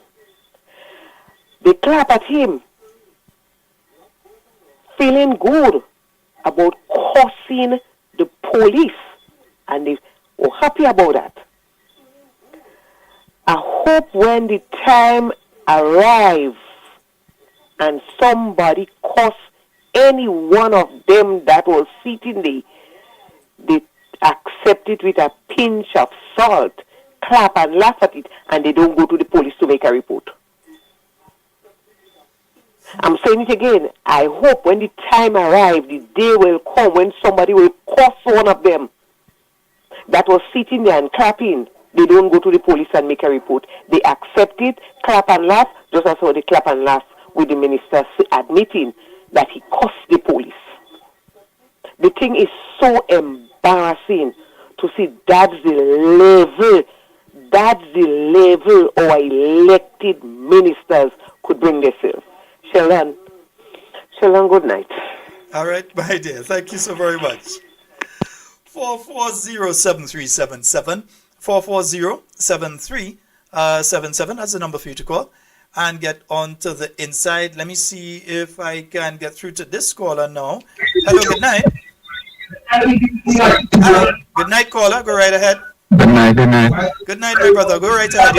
They clap at him, feeling good about cursing the police, and they were happy about that. I hope when the time arrives and somebody curse any one of them that was sitting the accept it with a pinch of salt, clap and laugh at it, and they don't go to the police to make a report. I'm saying it again. I hope when the time arrives, the day will come when somebody will cuss one of them that was sitting there and clapping. They don't go to the police and make a report. They accept it, clap and laugh, just as how they clap and laugh with the minister admitting that he cussed the police. The thing is so embarrassing to see that's the level our elected ministers could bring themselves. Sheldon, good night. All right, my dear. Thank you so very much. 440-7377. 440-7377. That's the number for you to call and get on to the inside. Let me see if I can get through to this caller now. Hello, good night. Hello, good night, caller. Go right ahead. Good night. Good night, my brother. Go right ahead.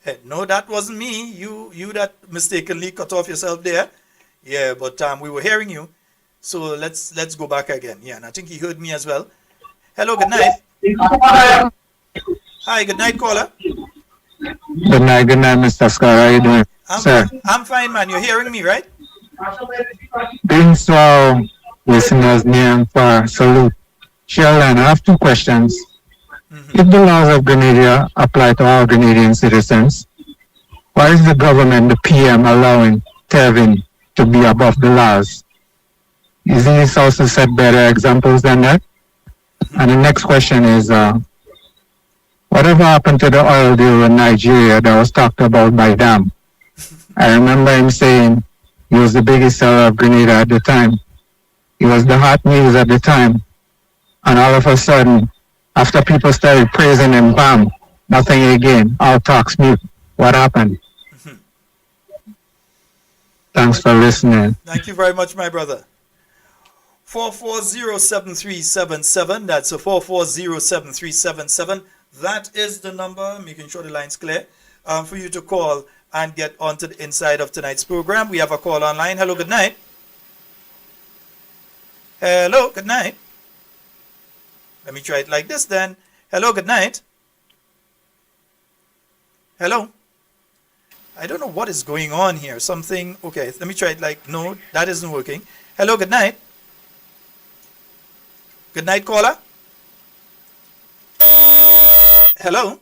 Hey, no, that wasn't me. You that mistakenly cut off yourself there. Yeah, but we were hearing you. So let's go back again. Yeah, and I think he heard me as well. Hello, good night. Hi, good night, caller. Good night, Mr. Scott. How are you doing, sir? I'm fine, man. You're hearing me, right? Greetings to our listeners near and far. Salute. Sheldon, I have two questions. If the laws of Grenada apply to all Grenadian citizens, why is the government, the PM, allowing Tevin to be above the laws? Isn't this also set better examples than that? And the next question is, whatever happened to the oil deal in Nigeria that was talked about by Dam? I remember him saying he was the biggest seller of Grenada at the time. He was the hot news at the time. And all of a sudden, after people started praising him, bam, nothing again. All talks mute. What happened? Thanks for listening. Thank you very much, my brother. 440-7377. That's a 440-7377. That is the number, making sure the line's clear, for you to call and get onto the inside of tonight's program. We have a call online. Hello, good night. Hello, good night. Let me try it like this then. Hello, good night. Hello. I don't know what is going on here. Something, okay, let me try it like, no, that isn't working. Hello, good night. Good night, caller. Hello.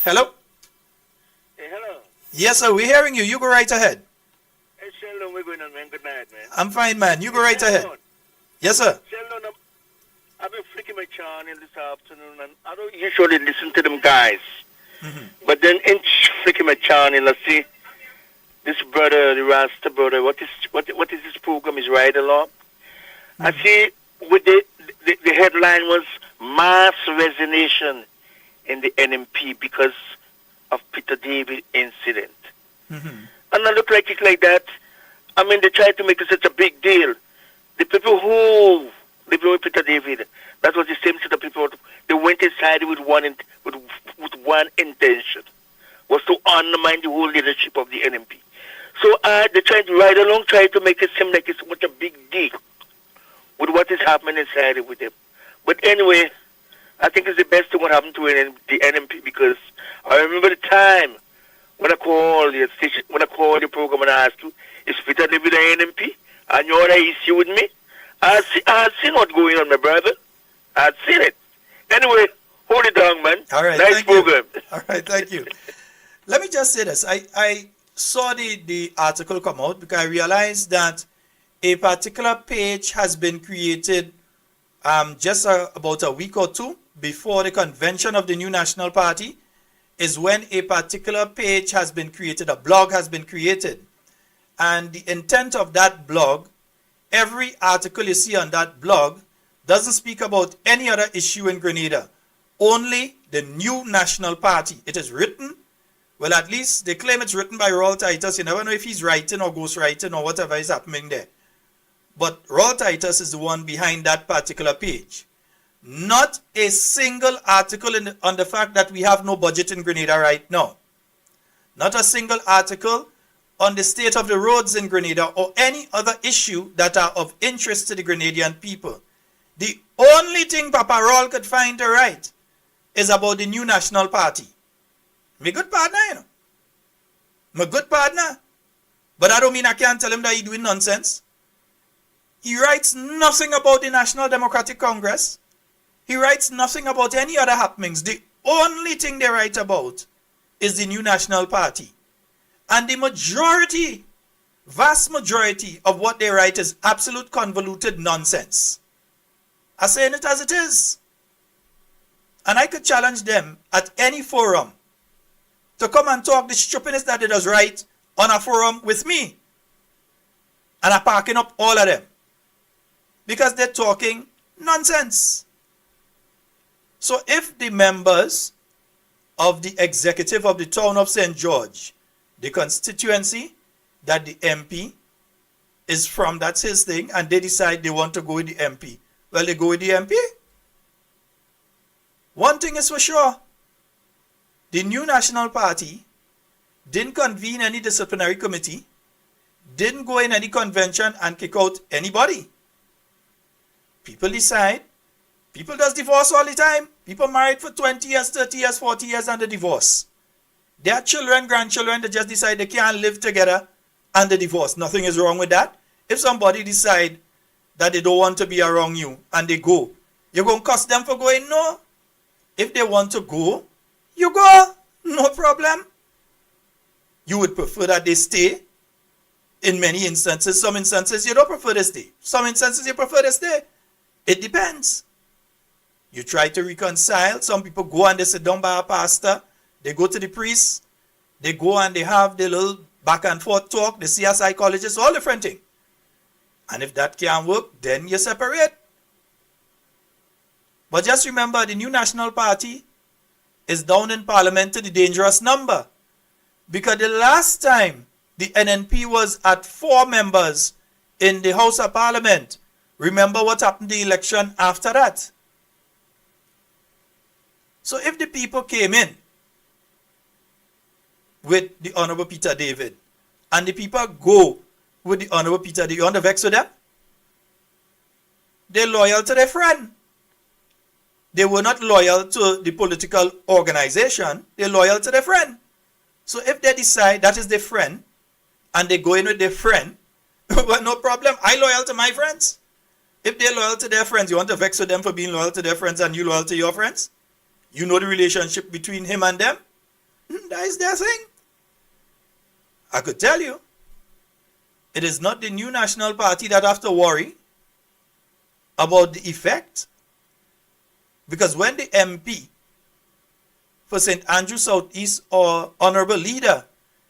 Hello. Hey, hello. Yes, sir, we're hearing you. You go right ahead. Hey, Sheldon, we're going on, man. Good night, man. I'm fine, man. You go right ahead. Yes, sir. Sheldon, I've been flicking my channel this afternoon, and I don't usually listen to them guys. But then in flicking my channel, I see this brother, the Rasta brother, what is this program is right along? I see with the headline was mass resignation in the NMP because of Peter David incident. And I look like it like that. I mean, they try to make it such a big deal. The people who live with Peter David, that was the same set of people. They went inside with one intention, was to undermine the whole leadership of the NMP. So they're trying to ride along, try to make it seem like it's such a big deal with what is happening inside with them. But anyway, I think it's the best thing what happened to the NMP, because I remember the time when I called the station, when I called the program and I asked you, is Peter David an NMP? And you had an issue with me? I had seen what's going on, my brother. I had seen it. Anyway, hold it down, man. All right, nice program. All right, thank you. Let me just say this. I saw the article come out because I realized that a particular page has been created just about a week or two before the convention of the new National Party is when a particular page has been created, a blog has been created. And the intent of that blog, every article you see on that blog doesn't speak about any other issue in Grenada, only the new National Party. It is written, well, at least they claim it's written by Royal Titus. You never know if he's writing or ghostwriting or whatever is happening there. But Royal Titus is the one behind that particular page. Not a single article on the fact that we have no budget in Grenada right now. Not a single article on the state of the roads in Grenada or any other issue that are of interest to the Grenadian people, the only thing Papa Roll could find to write is about the new National Party. My good partner, you know. My good partner. But I don't mean I can't tell him that he's doing nonsense. He writes nothing about the National Democratic Congress. He writes nothing about any other happenings. The only thing they write about is the new National Party. And the majority, vast majority of what they write is absolute convoluted nonsense. I'm saying it as it is. And I could challenge them at any forum to come and talk the stupidness that they does write on a forum with me. And I'm parking up all of them. Because they're talking nonsense. So if the members of the executive of the town of St. George, the constituency that the MP is from, that's his thing, and they decide they want to go with the MP, well, they go with the MP. One thing is for sure, the new National Party didn't convene any disciplinary committee, didn't go in any convention and kick out anybody. People decide. People does divorce all the time. People married for 20 years, 30 years, 40 years and they divorce. Their children, grandchildren, they just decide they can't live together and they divorce. Nothing is wrong with that. If somebody decide that they don't want to be around you and they go, you're going to cuss them for going? No. If they want to go, you go. No problem. You would prefer that they stay. In many instances, some instances you don't prefer to stay. Some instances you prefer to stay. It depends. You try to reconcile. Some people go and they sit down by a pastor. They go to the priest. They go and they have the little back and forth talk. They see a psychologist, all different things. And if that can't work, then you separate. But just remember, the new National Party is down in Parliament to the dangerous number. Because the last time the NNP was at 4 members in the House of Parliament, remember what happened the election after that. So if the people came in with the Honorable Peter David and the people go with the Honorable Peter David, you want to vex with them? They're loyal to their friend. They were not loyal to the political organization. They're loyal to their friend. So if they decide that is their friend and they go in with their friend, well, no problem. I'm loyal to my friends. If they're loyal to their friends, you want to vex with them for being loyal to their friends and you loyal to your friends? You know the relationship between him and them? That is their thing. I could tell you, it is not the new National Party that have to worry about the effect. Because when the MP for St. Andrew Southeast or Honorable Leader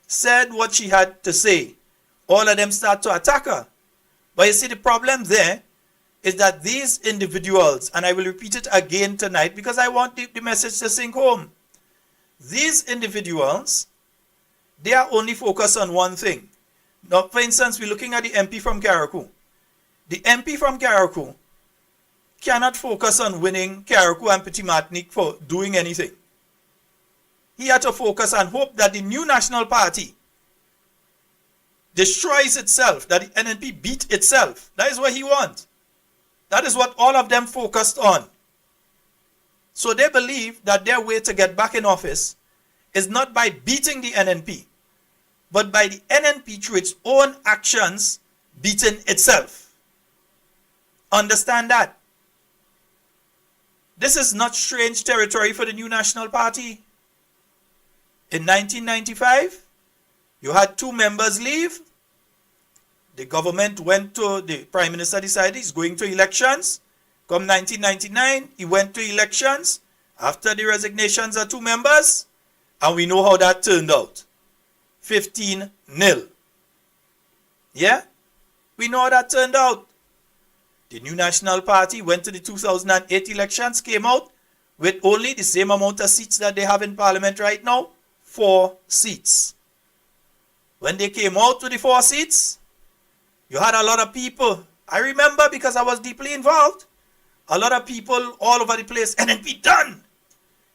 said what she had to say, all of them start to attack her. But you see, the problem there is that these individuals, and I will repeat it again tonight because I want the message to sink home. These individuals, they are only focused on one thing. Now, for instance, we're looking at the MP from Carriacou. The MP from Carriacou cannot focus on winning Carriacou and Petit Martinique for doing anything. He had to focus and hope that the new National Party destroys itself, that the NNP beat itself. That is what he wants. That is what all of them focused on. So they believe that their way to get back in office is not by beating the NNP, but by the NNP through its own actions beating itself. Understand that. This is not strange territory for the new National Party. In 1995, you had 2 members leave. The government went to, the Prime Minister decided he's going to elections. Come 1999, he went to elections after the resignations of 2 members. And we know how that turned out. 15-0. Yeah? We know how that turned out. The new National Party went to the 2008 elections, came out with only the same amount of seats that they have in Parliament right now, 4 seats. When they came out with the 4 seats, you had a lot of people. I remember because I was deeply involved. A lot of people all over the place. NNP done.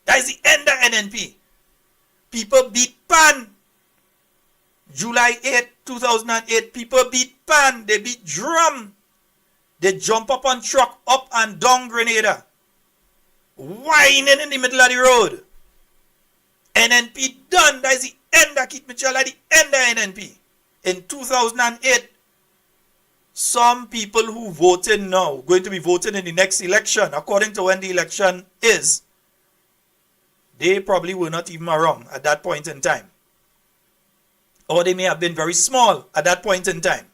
That is the end of NNP. People beat pan. July 8, 2008, people beat pan, they beat drum. They jump up on truck, up and down Grenada. Whining in the middle of the road. NNP done. That is the end of Keith Mitchell, at the end of NNP. In 2008, some people who voted now, going to be voting in the next election, according to when the election is, they probably were not even around at that point in time. Or they may have been very small at that point in time.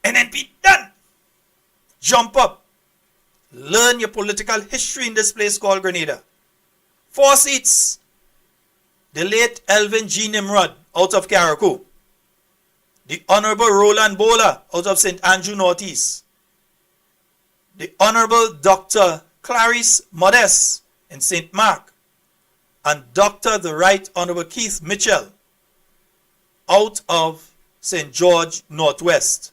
NNP done. Jump up. Learn your political history in this place called Grenada. 4 seats. The late Elvin G. Nimrod out of Carriacou. The Honorable Roland Bowler out of St. Andrew Northeast. The Honorable Dr. Clarice Modest in St. Mark. And Dr. the Right Honorable Keith Mitchell out of St. George Northwest.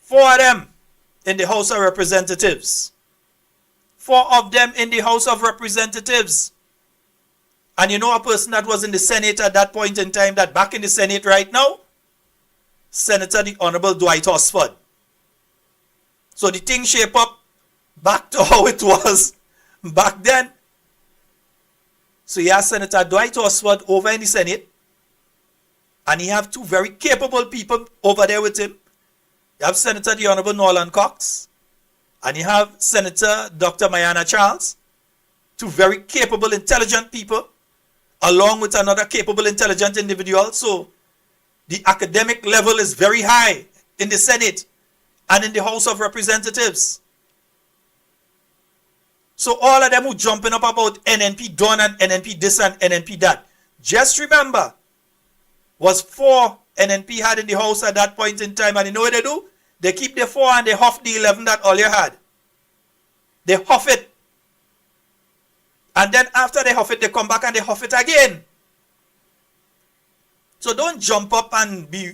4 of them in the House of Representatives. 4 of them in the House of Representatives. And you know a person that was in the Senate at that point in time, that back in the Senate right now? Senator the Honorable Dwight Osford. So the thing shape up back to how it was back then. So you have Senator Dwight Osford over in the Senate. And you have 2 very capable people over there with him. You have Senator the Honorable Norland Cox. And you have Senator Dr. Mayana Charles. 2 very capable, intelligent people. Along with another capable, intelligent individual. So the academic level is very high in the Senate and in the House of Representatives. So all of them who jumping up about NNP done and NNP this and NNP that. Just remember, was 4 NNP had in the House at that point in time. And you know what they do? They keep the 4 and they huff the 11 that all you had. They huff it. And then after they huff it, they come back and they huff it again. So don't jump up and be,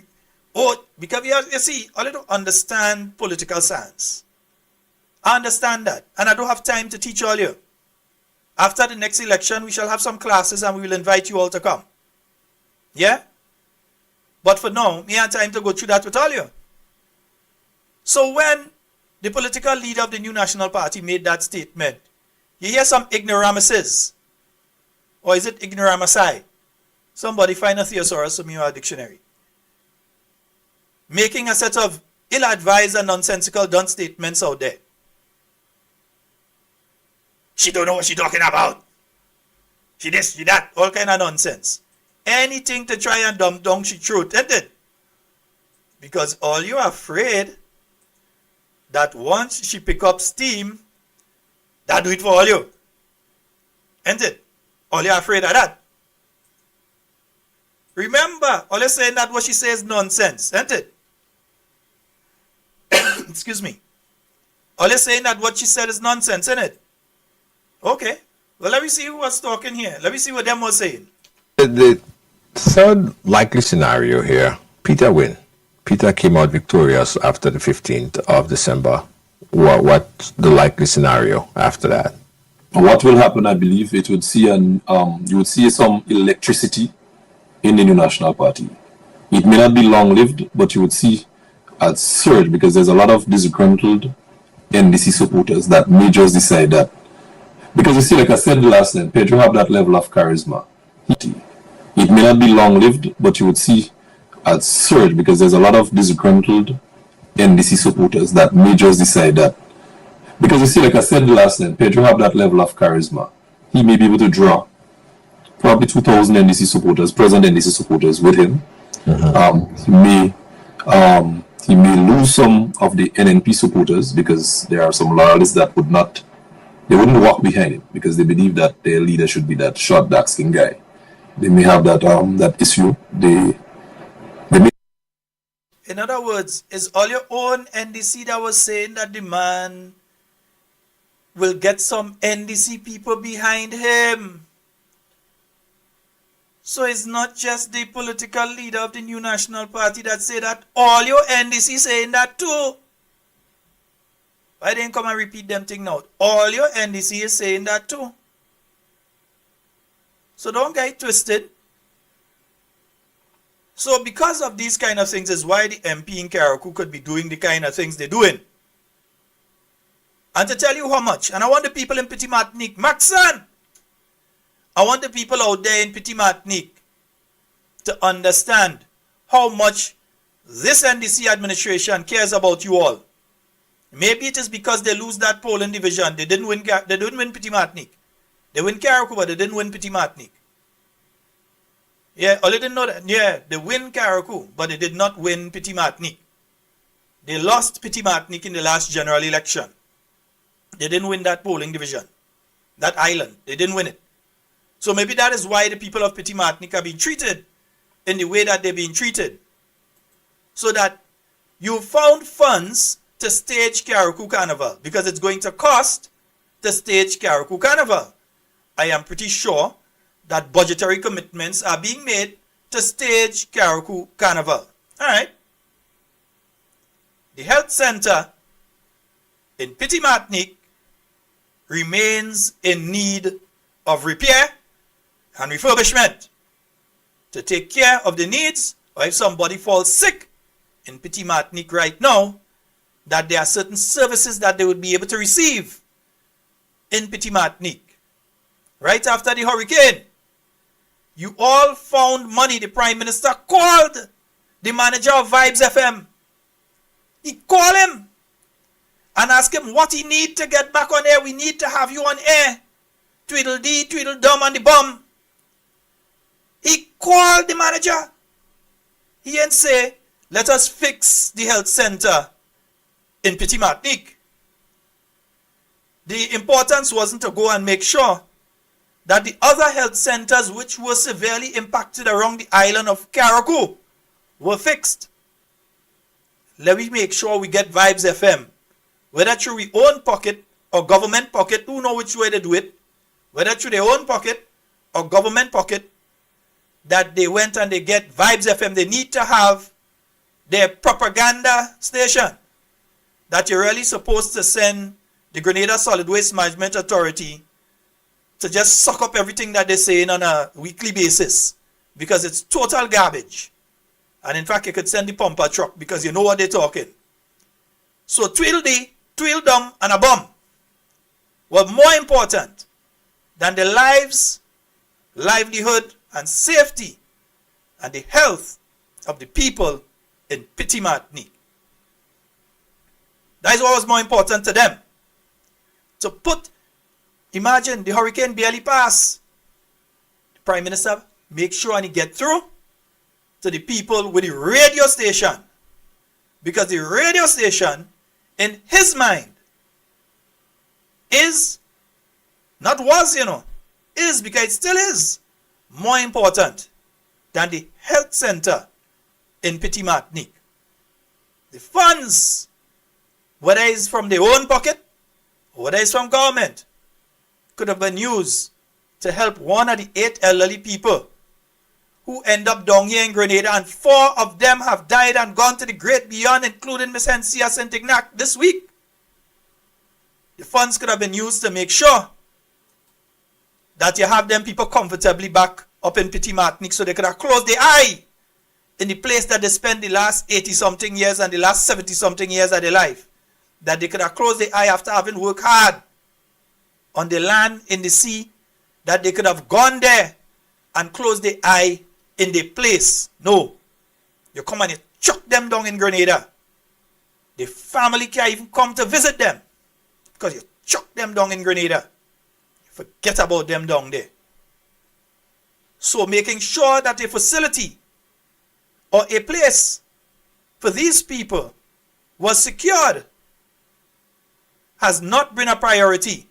because you see, all you don't understand political science. I understand that. And I don't have time to teach all you. After the next election, we shall have some classes and we will invite you all to come. Yeah? But for now, me have time to go through that with all you. So when the political leader of the New National Party made that statement, you hear some ignoramuses. Or is it ignoramusi? Somebody find a thesaurus from your dictionary. Making a set of ill-advised and nonsensical done statements out there. She don't know what she's talking about. She this, she that, all kind of nonsense. Anything to try and dumb down she truth, isn't it? Because all you are afraid that once she pick up steam, that do it for all you. Isn't it? All you're afraid of that. Remember, all you're saying that what she says is nonsense, isn't it? Excuse me. All you're saying that what she said is nonsense, isn't it? Okay. Well, let me see who was talking here. Let me see what them was saying. The third likely scenario here, Peter win. Peter came out victorious after the 15th of December. What's the likely scenario after that? What will happen, I believe, it would see you would see some electricity in the New National Party. It may not be long-lived, but you would see a surge because there's a lot of disgruntled NDC supporters that may just decide that. Because you see, like I said last time, Pedro have that level of charisma. It may not be long-lived, but you would see a surge because there's a lot of disgruntled NDC supporters that may just decide that. Because you see, like I said last time, Pedro have that level of charisma. He may be able to draw probably 2,000 NDC supporters, present NDC supporters with him. He may lose some of the NNP supporters because there are some loyalists that wouldn't walk behind him because they believe that their leader should be that short, dark-skinned guy. They may have that issue. They may. In other words, is all your own NDC that was saying that the man will get some NDC people behind him? So it's not just the political leader of the New National Party that say that, all your NDC saying that too. Why didn't come and repeat them thing now? All your NDC is saying that too. So don't get it twisted. So because of these kind of things is why the MP in Carriacou could be doing the kind of things they're doing. And to tell you how much, and I want the people in Petit Martinique, Maxon, I want the people out there in Petit Martinique to understand how much this NDC administration cares about you all. Maybe it is because they lose that polling division. They didn't win Petit Martinique. They win Carriacou, but they didn't win Petit Martinique. Yeah, they didn't know that. Yeah, they win Carriacou, but they did not win Petit Martinique. They lost Petit Martinique in the last general election. They didn't win that polling division, that island. They didn't win it. So maybe that is why the people of Petit Martinique are being treated in the way that they're being treated. So that you found funds to stage Carriacou Carnival because it's going to cost to stage Carriacou Carnival. I am pretty sure that budgetary commitments are being made to stage Carriacou Carnival. All right. The health center in Petit Martinique remains in need of repair and refurbishment to take care of the needs, or if somebody falls sick in Petit Martinique right now, that there are certain services that they would be able to receive in Petit Martinique. Right after the hurricane, you all found money. The Prime Minister called the manager of Vibes FM. He called him and asked him what he need to get back on air. We need to have you on air. Tweedledee, Tweedledum and the bum. He called the manager. He didn't say, let us fix the health center in Petit Martinique. The importance wasn't to go and make sure that the other health centers which were severely impacted around the island of Carriacou were fixed. Let me make sure we get Vibes FM, whether through our own pocket or government pocket, who know which way they do it, whether through their own pocket or government pocket, that they went and they get Vibes FM. They need to have their propaganda station that you're really supposed to send the Grenada Solid Waste Management Authority to just suck up everything that they're saying on a weekly basis because it's total garbage. And in fact, you could send the pumper truck because you know what they're talking. So Tweedledee, Tweedledum, and a bum were more important than the lives, livelihood, and safety and the health of the people in Petit Martinique. That is what was more important to them. To put, imagine the hurricane barely pass. The Prime Minister make sure and he get through to the people with the radio station. Because the radio station, in his mind, is, not was, is, because it still is, more important than the health center in Petit Martinique. The funds, whether it's from their own pocket or whether it's from government, could have been used to help one of the 8 elderly people who end up down here in Grenada, and 4 of them have died and gone to the great beyond, including Miss Hencia Saint-Ignac this week. The funds could have been used to make sure that you have them people comfortably back up in Petit Martinique so they could have closed their eye in the place that they spent the last 80-something years and the last 70-something years of their life. That they could have closed their eye after having worked hard on the land, in the sea, that they could have gone there and closed their eye in the place. No. You come and you chuck them down in Grenada. The family can't even come to visit them because you chuck them down in Grenada. Forget about them down there. So making sure that a facility or a place for these people was secured has not been a priority.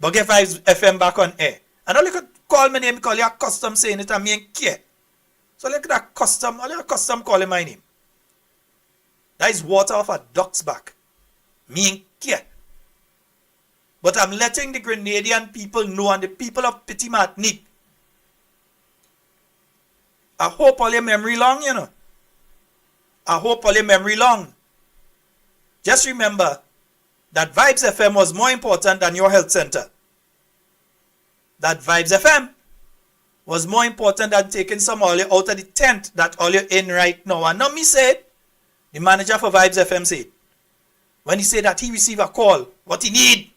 But get Vibes FM back on air. And all you could call my name because you're accustomed saying it and me ain't care. So look at that custom, all you're accustomed calling my name. That is water off a duck's back. Me ain't care. But I'm letting the Grenadian people know, and the people of Petit Martinique, I hope all your memory long, I hope all your memory long. Just remember that Vibes FM was more important than your health center. That Vibes FM was more important than taking some oil out of the tent that all you're in right now. And not me said, the manager for Vibes FM said, when he said that he received a call, what he need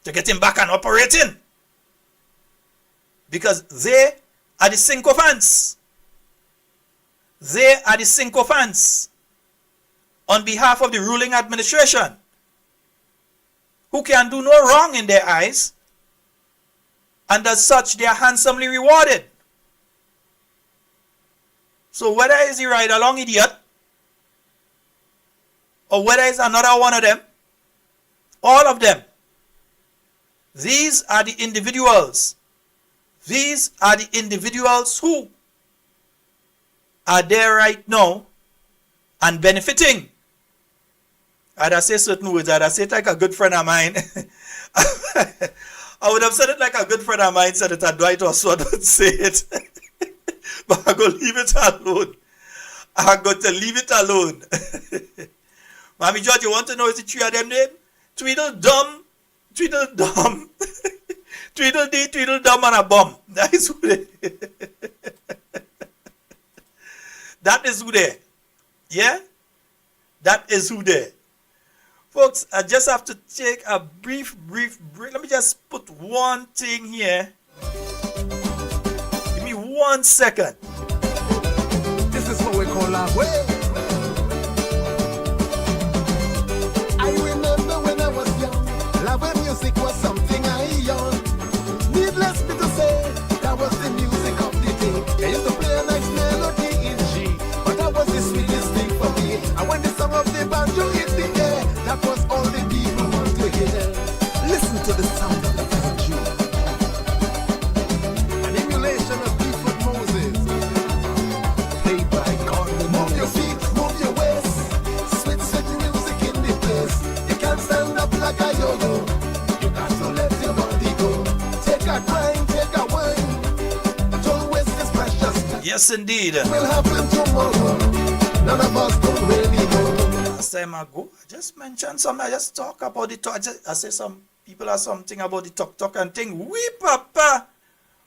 to get him back and operating. Because they are the sycophants. They are the sycophants on behalf of the ruling administration, who can do no wrong in their eyes, and as such they are handsomely rewarded. So whether it's the ride along idiot, or whether it's another one of them, all of them, these are the individuals. These are the individuals who are there right now and benefiting. I'd say certain words, I'd say it like a good friend of mine. I would have said it like a good friend of mine said it, and Dwight also don't say it. But I'm going to leave it alone. I'm going to leave it alone. Mommy George, you want to know is the three of them name? Tweedledum, Tweedledum, Tweedledee, Tweedledum, and a bum. That is who they. That is who they. Yeah? That is who they. Folks, I just have to take a brief break. Let me just put one thing here. Give me 1 second. This is what we call our way. I remember when I was young, love and music was something I yearned. Needless me to say, that was the music of the day. They used to play a nice melody in G, but that was the sweetest thing for me. And when the song of the banjo hit the air, that was all the people want to hear. Listen to the sound of the banjo. An emulation of Deepwood Moses, played by God. Move your feet, move your waist. Sweet, sweet music in the place. You can't stand up like a yo-yo. You got to let your body go. Take a grind, take a wine. Don't waste this precious time. Yes, indeed. Will happen tomorrow. None of us don't really know. Last time I go, I just mentioned something. I just talk about the talk. I say some people are something about the talk and thing. We papa,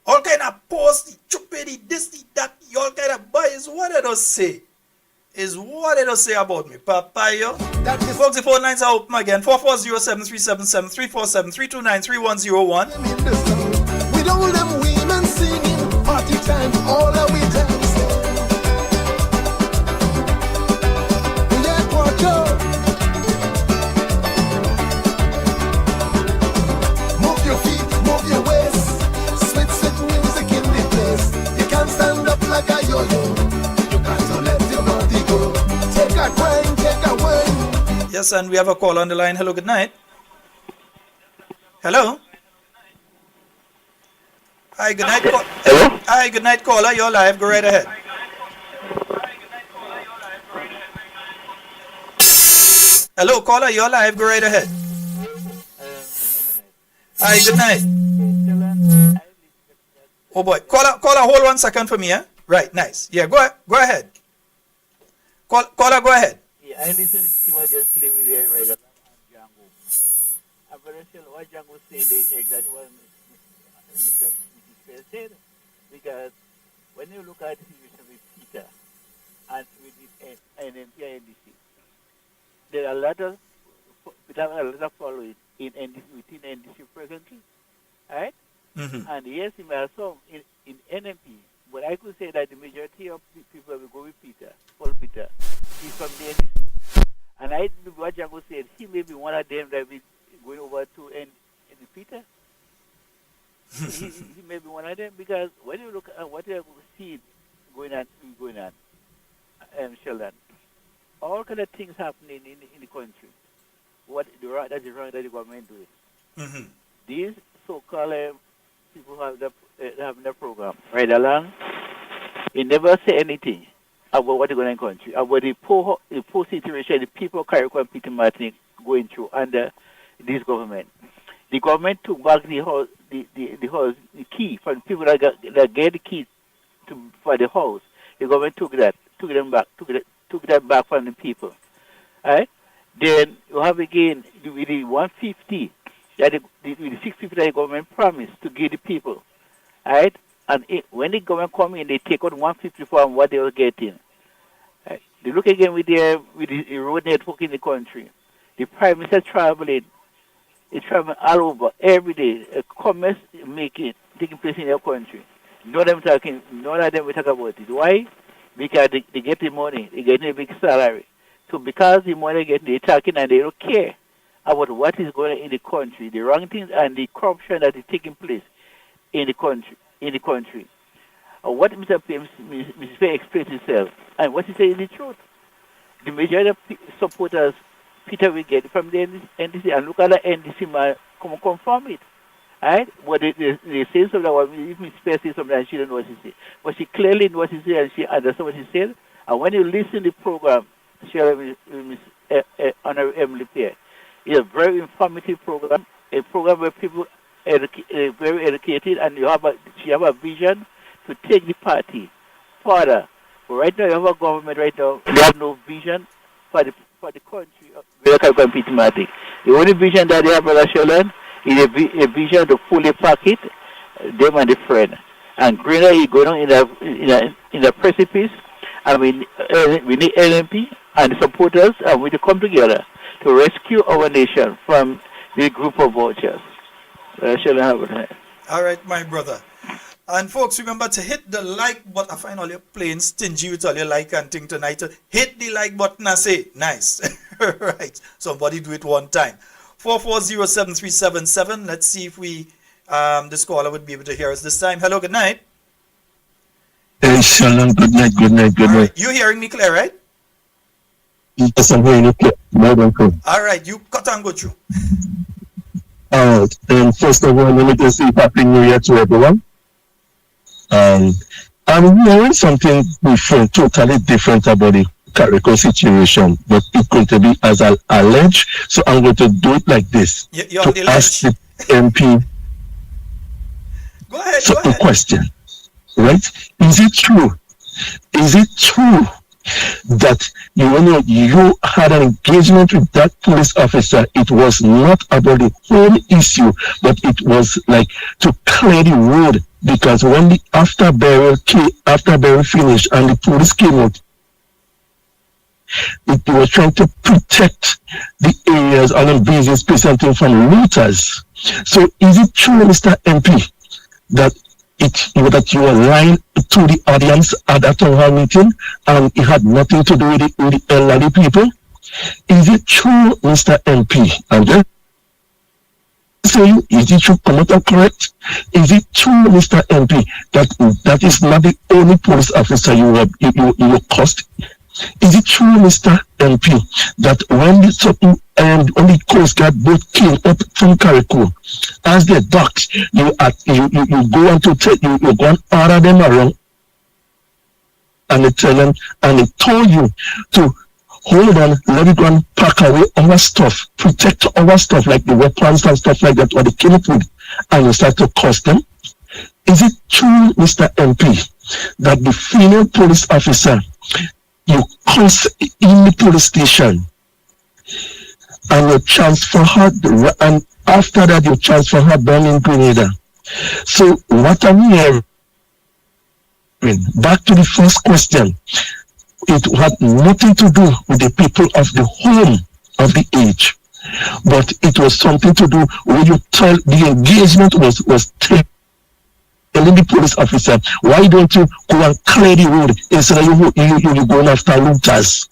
all kind of post, the chupedi, this, the that, all kind of boy is what they don't say. Is what they don't say about me, papa yo. That is folks. The phone lines are open again. 440-737-7347 347-329-3101. With all them women singing, party time, all that we dancing. Move your feet, move your waist. Sweet, sweet music in the place. You can't stand up like a yo-yo. You got to let your body go. Take a grind, take a wine. Yes, and we have a call on the line. Hello, good night. Hello. Hi, good night. Hello? Hi, good night, caller. You're live. Go right ahead. Hello, caller. You're live. Go right ahead. Hi, good night. Oh boy, caller, hold 1 second for me, eh? Right, nice. Yeah, go ahead. Caller, go ahead. Yeah, I listen to what just play with the right Django. I'm very sure what Django said is exactly what Mr. Fair said. Because when you look at the situation with Peter and with the NMP and NDC, there are a lot of following in NDC, within NDC presently, right? Mm-hmm. And yes, in my song in NMP, but I could say that the majority of the people will go with Peter, Paul Peter, is from the NDC. And I believe what Django said, he may be one of them that will going over to Peter. he may be one of them because when you look at what you see going on, Sheldon, all kind of things happening in the country. What the right that is wrong that the government doing. Mm-hmm. These so-called people who have the program right along. He never say anything about what is going on in the country, about the poor situation the people of Carriacou and Peter Martin going through under this government. The government took back the house, the key from the people that get the key for the house. The government took that back from the people. Right? Then you have again with the 150 that the 650 that the government promised to give the people. Right? And when the government come in, they take out 150 from what they were getting. They look again with the road network in the country. The Prime Minister traveling. They travel all over every day. Commerce taking place in their country. None of them will talk about it. Why? Because they get the money, they get a big salary. So because the money they're talking and they don't care about what is going on in the country, the wrong things and the corruption that is taking place in the country. What Mr. Fair explains himself and what he said is the truth. The majority of supporters Peter will get from the NDC and look at the NDC man come confirm it. Right? But they say something about if Miss Fair says something and she don't know what she said. But she clearly knows what she said and she understands what she said. And when you listen to the program, Miss Honorable Emily Fair, it's a very informative program, a program where people are very educated and she have a vision to take the party further. But right now, you have a government right now, they have no vision for the country. The only vision that they have, Brother Sheldon, is a vision to fully pack it, them and the friend. And Grenada is going on in a precipice, and we need LMP and the supporters, and we need to come together to rescue our nation from the group of vultures. Sheldon, have it. All right, my brother. And folks, remember to hit the like button. I find all your playing stingy with all your like and thing tonight. Hit the like button and say, nice. Right. Somebody do it one time. 4407377. Let's see if this caller would be able to hear us this time. Hello, good night. Hey, Sheldon, good night. You hearing me clear, right? Yes, I'm hearing you clear. All right, you cut and go through. All right. And first of all, let me just say Happy New Year to everyone. I'm hearing something different, totally different about the Carriacou situation, but it's going to be as I'll allege. So I'm going to do it like this. You're to ask the MP go ahead. a question, right? Is it true that you had an engagement with that police officer? It was not about the whole issue, but it was like to clear the road, because when the after burial finished and the police came out, they were trying to protect the areas on the business space and things from looters. So is it true, Mr. MP, that you were lying to the audience at that town hall meeting and it had nothing to do with the elderly people? Is it true, Mr. MP? I'm just saying, is it true? Come out and correct. Is it true, Mr. MP, that is not the only police officer you were cost? Is it true, Mr. MP, that when the Coast Guard boat came up from Carriacou, as they docked, you go on to you go and order them around, and they tell them, and they told you to hold on, let me go and pack away our stuff, protect our stuff like the weapons and stuff like that, what they came up with, and you start to cost them. Is it true, Mr. MP, that the female police officer you cost in the police station and you transfer her, and after that you transfer her down in Grenada? So what I'm hearing, back to the first question, it had nothing to do with the people of the home of the age, but it was something to do when you tell the engagement was telling the police officer, why don't you go and clear the road instead of you going after looters?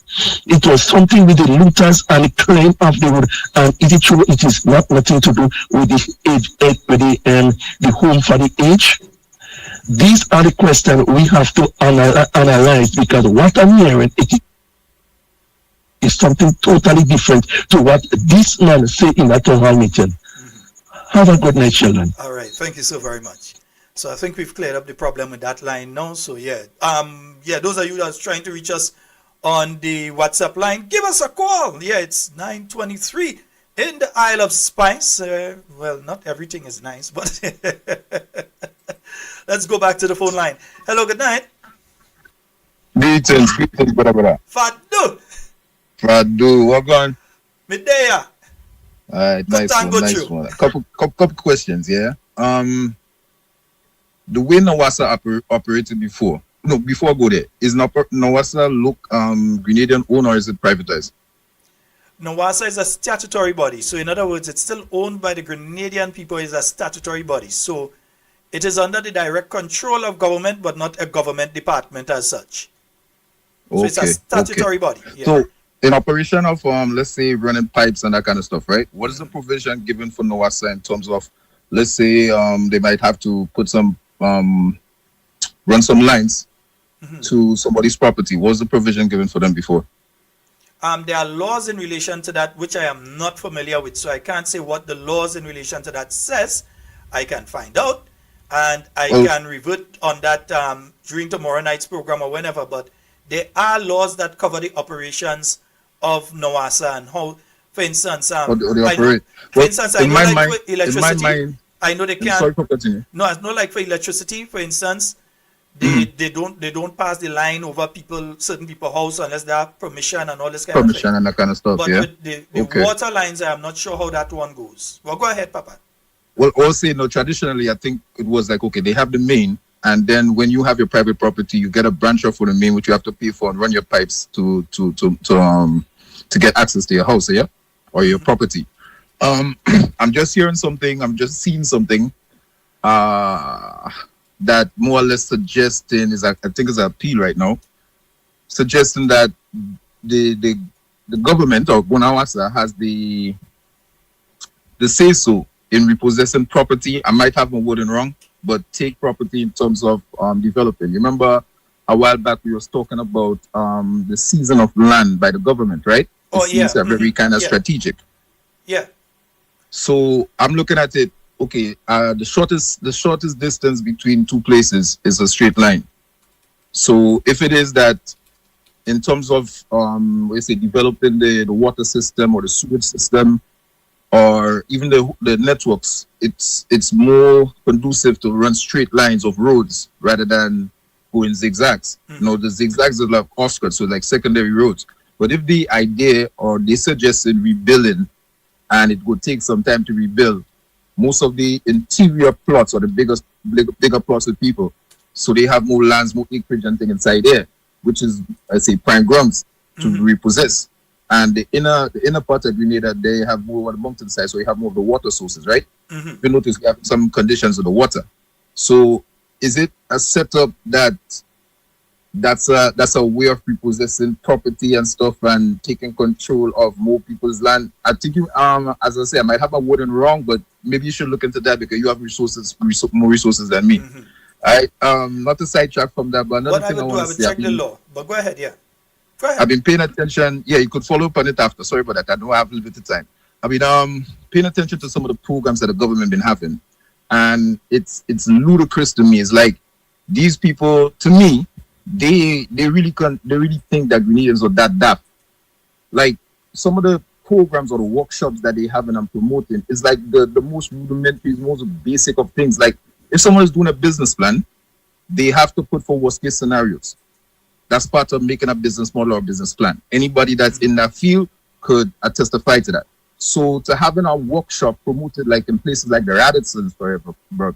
It was something with the looters and the clearing of the road. And is it true it is nothing to do with the age, with the home for the age? These are the questions we have to analyze, because what I'm hearing is something totally different to what this man said in that town hall meeting. Have a good night, children. All right, thank you so very much. So I think we've cleared up the problem with that line now. So yeah, those of you that's trying to reach us on the WhatsApp line, give us a call. Yeah, it's 923 in the Isle of Spice. Well, not everything is nice, but let's go back to the phone line. Hello, good night. Greetings, brother. Fadu, what going? Midday. Alright, nice one. Couple questions, yeah. the way Nawasa operated before, no, before I go there, is Nawasa Grenadian owned or is it privatized? NAWASA is a statutory body. So in other words, it's still owned by the Grenadian people. It's a statutory body. So it is under the direct control of government, but not a government department as such. So it's a statutory body. Yeah. So in operation of, let's say, running pipes and that kind of stuff, right? What is the provision given for NAWASA in terms of, let's say, they might have to put some, run some lines to somebody's property? What was the provision given for them before? There are laws in relation to that which I am not familiar with, so I can't say what the laws in relation to that says. I can find out, and I can revert on that during tomorrow night's program or whenever, but there are laws that cover the operations of NAWASA and how, for instance, I know like for electricity, I know they can't. Sorry for cutting you. No, I know like for electricity, for instance, they don't pass the line over certain people's house unless they have permission and all this kind of thing. Permission and that kind of stuff. But with the water lines, I'm not sure how that one goes. Well, go ahead, Papa. Well, also, traditionally, I think it was like, okay, they have the main, and then when you have your private property, you get a branch off for the main, which you have to pay for and run your pipes to get access to your house, yeah, or your property. I'm just hearing something. I'm just seeing something. That more or less suggesting I think is an appeal right now, suggesting that the government or NAWASA has the say so in repossessing property. I might have my wording wrong, but take property in terms of developing. You remember a while back we was talking about the season of land by the government, right? These are very kind of strategic. Yeah. So I'm looking at it. Okay, the shortest distance between two places is a straight line. So if it is that, in terms of developing the water system or the sewage system, or even the networks, it's more conducive to run straight lines of roads rather than going zigzags. The zigzags are like offskirts, so like secondary roads. But if the idea or they suggested rebuilding, and it would take some time to rebuild, most of the interior plots are the bigger plots with people. So they have more lands, more acreage and things inside there, which is, I say, prime grounds to repossess. And the inner part of Grenada, they have more on the mountainside, so you have more of the water sources, right? If you notice, you have some conditions of the water. So is it a setup that's a way of repossessing property and stuff and taking control of more people's land? I think you, as I say, I might have my wording wrong, but maybe you should look into that because you have more resources than me. All right, not to sidetrack from that, but another thing I want to say. Check the law, but go ahead, yeah. Go ahead. I've been paying attention. Yeah, you could follow up on it after. Sorry about that. I know I have a little bit of time. I've been paying attention to some of the programs that the government been having, and it's ludicrous to me. It's like these people, to me, they really think that Grenadians are that daft. Like some of the programs or the workshops that they have and I'm promoting is like the most rudimentary, most basic of things. Like if someone is doing a business plan, they have to put for worst case scenarios. That's part of making a business model or business plan. Anybody that's in that field could testify to that. So to having a workshop promoted like in places like the Radissons, forever, bro,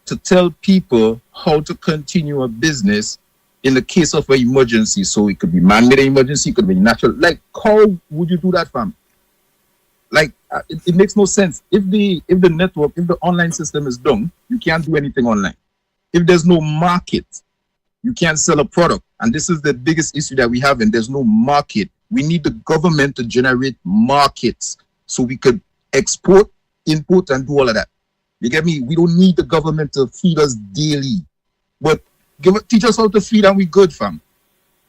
to tell people how to continue a business in the case of an emergency. So it could be man-made emergency, it could be natural. Like, how would you do that, fam? Like, it makes no sense. If the network, if the online system is done, you can't do anything online. If there's no market, you can't sell a product. And this is the biggest issue that we have, and there's no market. We need the government to generate markets so we could export, import, and do all of that. You get me? We don't need the government to feed us daily, but teach us how to feed and we good, fam.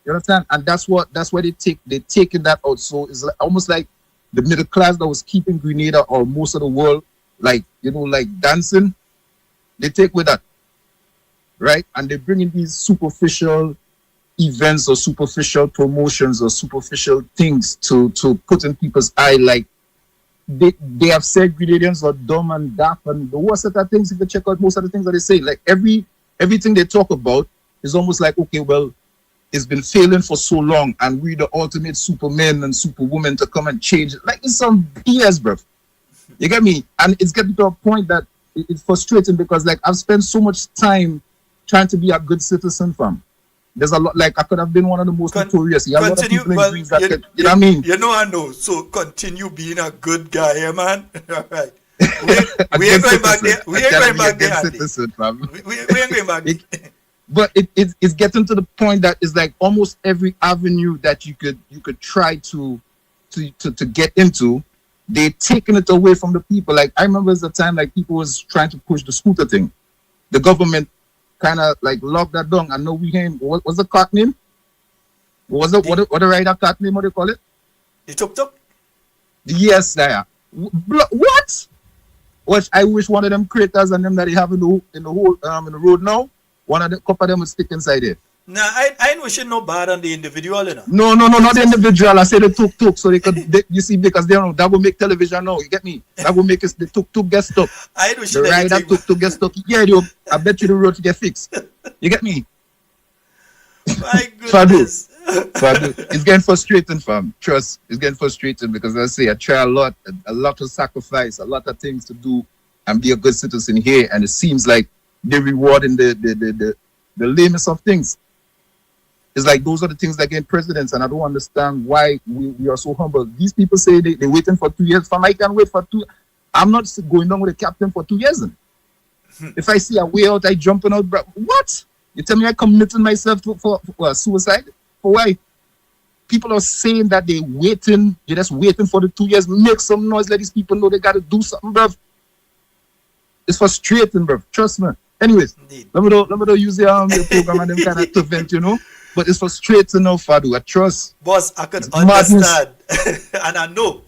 You understand? And that's why they're taking that out. So it's like, almost like the middle class that was keeping Grenada or most of the world, like dancing, they take with that, right? And they bring in these superficial events or superficial promotions or superficial things to put in people's eye, like. They have said Grenadians are dumb and daft and the worst of that things. If you check out most of the things that they say, like everything they talk about is almost like, okay, well, it's been failing for so long and we're the ultimate supermen and superwomen to come and change it. Like it's some BS, bro. You get me? And it's getting to a point that it's frustrating because like I've spent so much time trying to be a good citizen, fam. There's a lot, like I could have been one of the most notorious. You have a lot of people in Greece that you know what I mean? You know, I know. So continue being a good guy, yeah, man. All right. We ain't going back there. We ain't going back there, Andy. We ain't going back there. But it's getting to the point that it's like almost every avenue that you could try to get into, they're taking it away from the people. Like I remember at the time, like people was trying to push the scooter thing. The government kind of like locked that down. I know we came. What was the car name? What the rider car name? What do you call it? The tuk-tuk. Yes, there. What? Which I wish one of them creators and them that they have in the road now. One of the couple of them will stick inside it. Nah, I ain't wishing no bad on the individual, you know. No, not the individual. I say the tuk-tuk, so they could, you see, because they don't, that will make television now. You get me? That will make the tuk-tuk get stuck. I ain't wishing the rider tuk-tuk get stuck. Yeah, I bet you the road to get fixed. You get me? My goodness. Fadu. It's getting frustrating, fam. Trust, it's getting frustrating because I say I try a lot of sacrifice, a lot of things to do and be a good citizen here, and it seems like they're rewarding the lamest of things. It's like those are the things that get presidents, and I don't understand why we are so humble. These people say they're waiting for 2 years. Fam, I can wait for 2 years. I'm not going down with the captain for 2 years. If I see a way out, I jumping out. Bro. What? You tell me I committed myself for suicide? For why? People are saying that they're just waiting for the 2 years. Make some noise, let these people know they got to do something, bro. It's frustrating, bro. Trust me. Anyways, let me not use the program and them kind of to vent, you know. But it's frustrating now, Fadu. I trust. Boss, I can understand. And I know.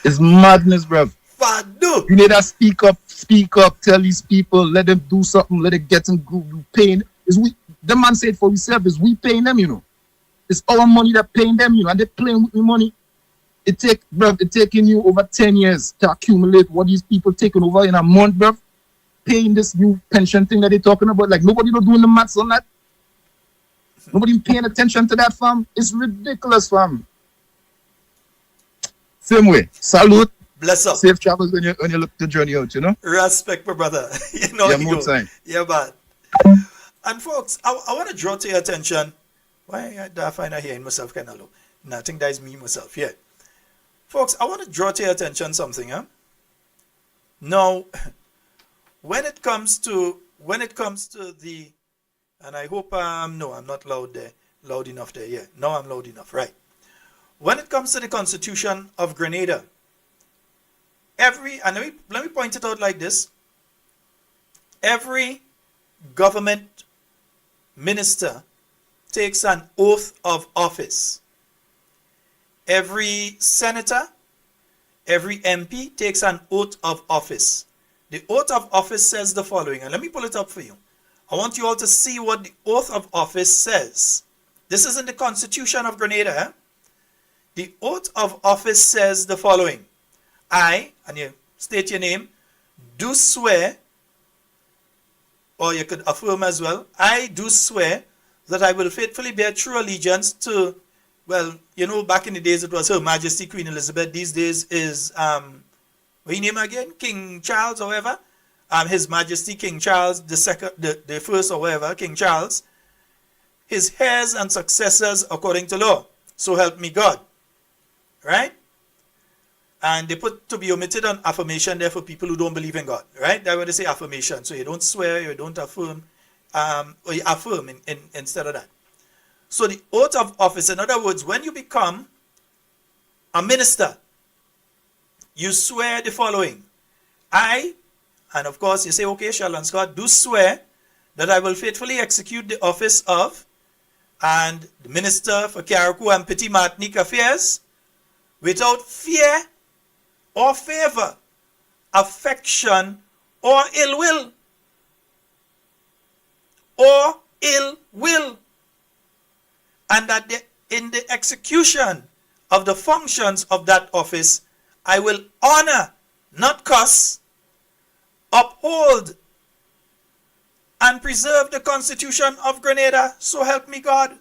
It's madness, bro. Fadu. You need to speak up, tell these people, let them do something, let it get them pain. The man said for himself, is we paying them, you know. It's our money that paying them, you know, and they're playing with the money. It's taking you over 10 years to accumulate what these people taking over in a month, bro. Paying this new pension thing that they're talking about. Like, nobody not doing the maths on that. Nobody paying attention to that, fam. It's ridiculous, fam. Same way. Salute. Bless up. Safe travels when you look the journey out, you know? Respect, my brother. You know, yeah, more time. Yeah, man. And folks, I want to draw to your attention. Why I find I hearing myself kind of low? No, I think that is me myself. Yeah. Folks, I want to draw to your attention something, huh? Now, when it comes to the, and I hope no, I'm not loud enough there. Yeah, no, I'm loud enough, right? When it comes to the Constitution of Grenada, and let me point it out like this: every government minister takes an oath of office. Every senator, every MP takes an oath of office. The oath of office says the following, and let me pull it up for you. I want you all to see what the oath of office says. This is in the Constitution of Grenada. Eh? The oath of office says the following. I, and you state your name, do swear, or you could affirm as well, I do swear that I will faithfully bear true allegiance to, well, you know, back in the days it was Her Majesty Queen Elizabeth. These days is, what name again? King Charles or whatever. His Majesty King Charles the first or whatever, King Charles. His heirs and successors according to law. So help me God. Right? And they put to be omitted on affirmation there for people who don't believe in God. Right? That's why they say affirmation. So you don't swear, you don't affirm, or you affirm instead of that. So the oath of office, in other words, when you become a minister, you swear the following. I, and of course you say, okay, Sheldon Scott, do swear that I will faithfully execute the office of, and the Minister for Carriacou and Petit Martinique Affairs, without fear or favor, affection or ill will. Or ill will. And that in the execution of the functions of that office, I will honor, not curse, uphold, and preserve the Constitution of Grenada. So help me God.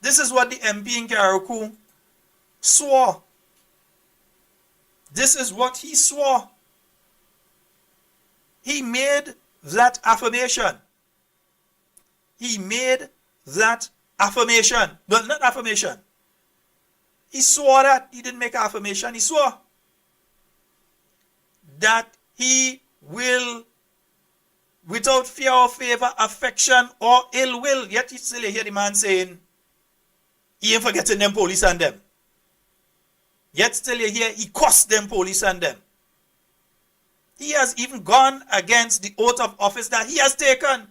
This is what the MP in Carriacou swore. This is what he swore. He made that affirmation. He made that affirmation. Well, not affirmation. He swore that. He didn't make an affirmation. He swore that he will, without fear or favor, affection or ill will. Yet you still hear the man saying, he ain't forgetting them police and them. Yet still you hear, he cursed them police and them. He has even gone against the oath of office that he has taken.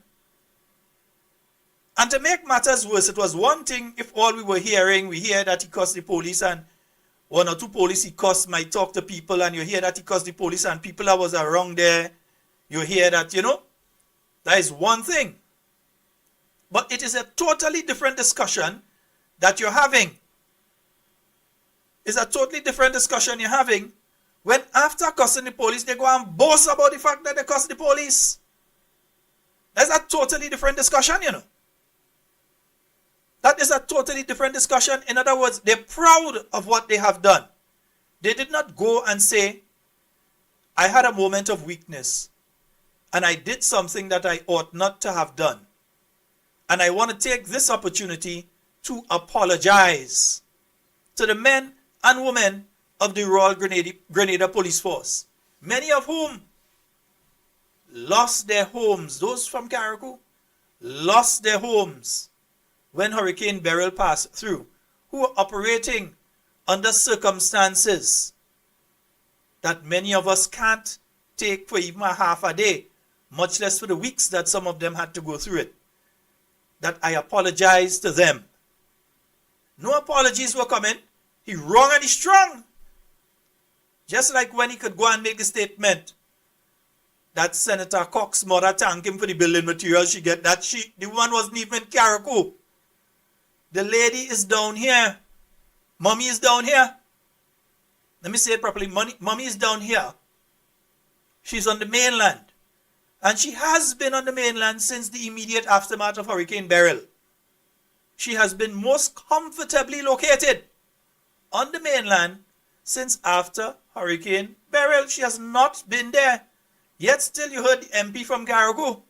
And to make matters worse, it was one thing if all we were hearing, we hear that he cursed the police and one or two police he cursed might talk to people, and you hear that he cursed the police and people that was around there, you hear that, that is one thing. But it is a totally different discussion that you're having. It's a totally different discussion you're having when after cursing the police, they go and boast about the fact that they cursed the police. That's a totally different discussion, That is a totally different discussion. In other words, they're proud of what they have done. They did not go and say, I had a moment of weakness and I did something that I ought not to have done. And I want to take this opportunity to apologize to the men and women of the Royal Grenada Police Force, many of whom lost their homes. Those from Carriacou lost their homes when Hurricane Beryl passed through, who were operating under circumstances that many of us can't take for even a half a day, much less for the weeks that some of them had to go through it. That I apologize to them. No apologies were coming. He wrong and he strong. Just like when he could go and make the statement that Senator Cox's mother thanked him for the building materials she get, that the woman wasn't even in Carriacou. The lady is down here. Mommy is down here. Let me say it properly. Mommy is down here. She's on the mainland. And she has been on the mainland since the immediate aftermath of Hurricane Beryl. She has been most comfortably located on the mainland since after Hurricane Beryl. She has not been there. Yet still you heard the MP from Carriacou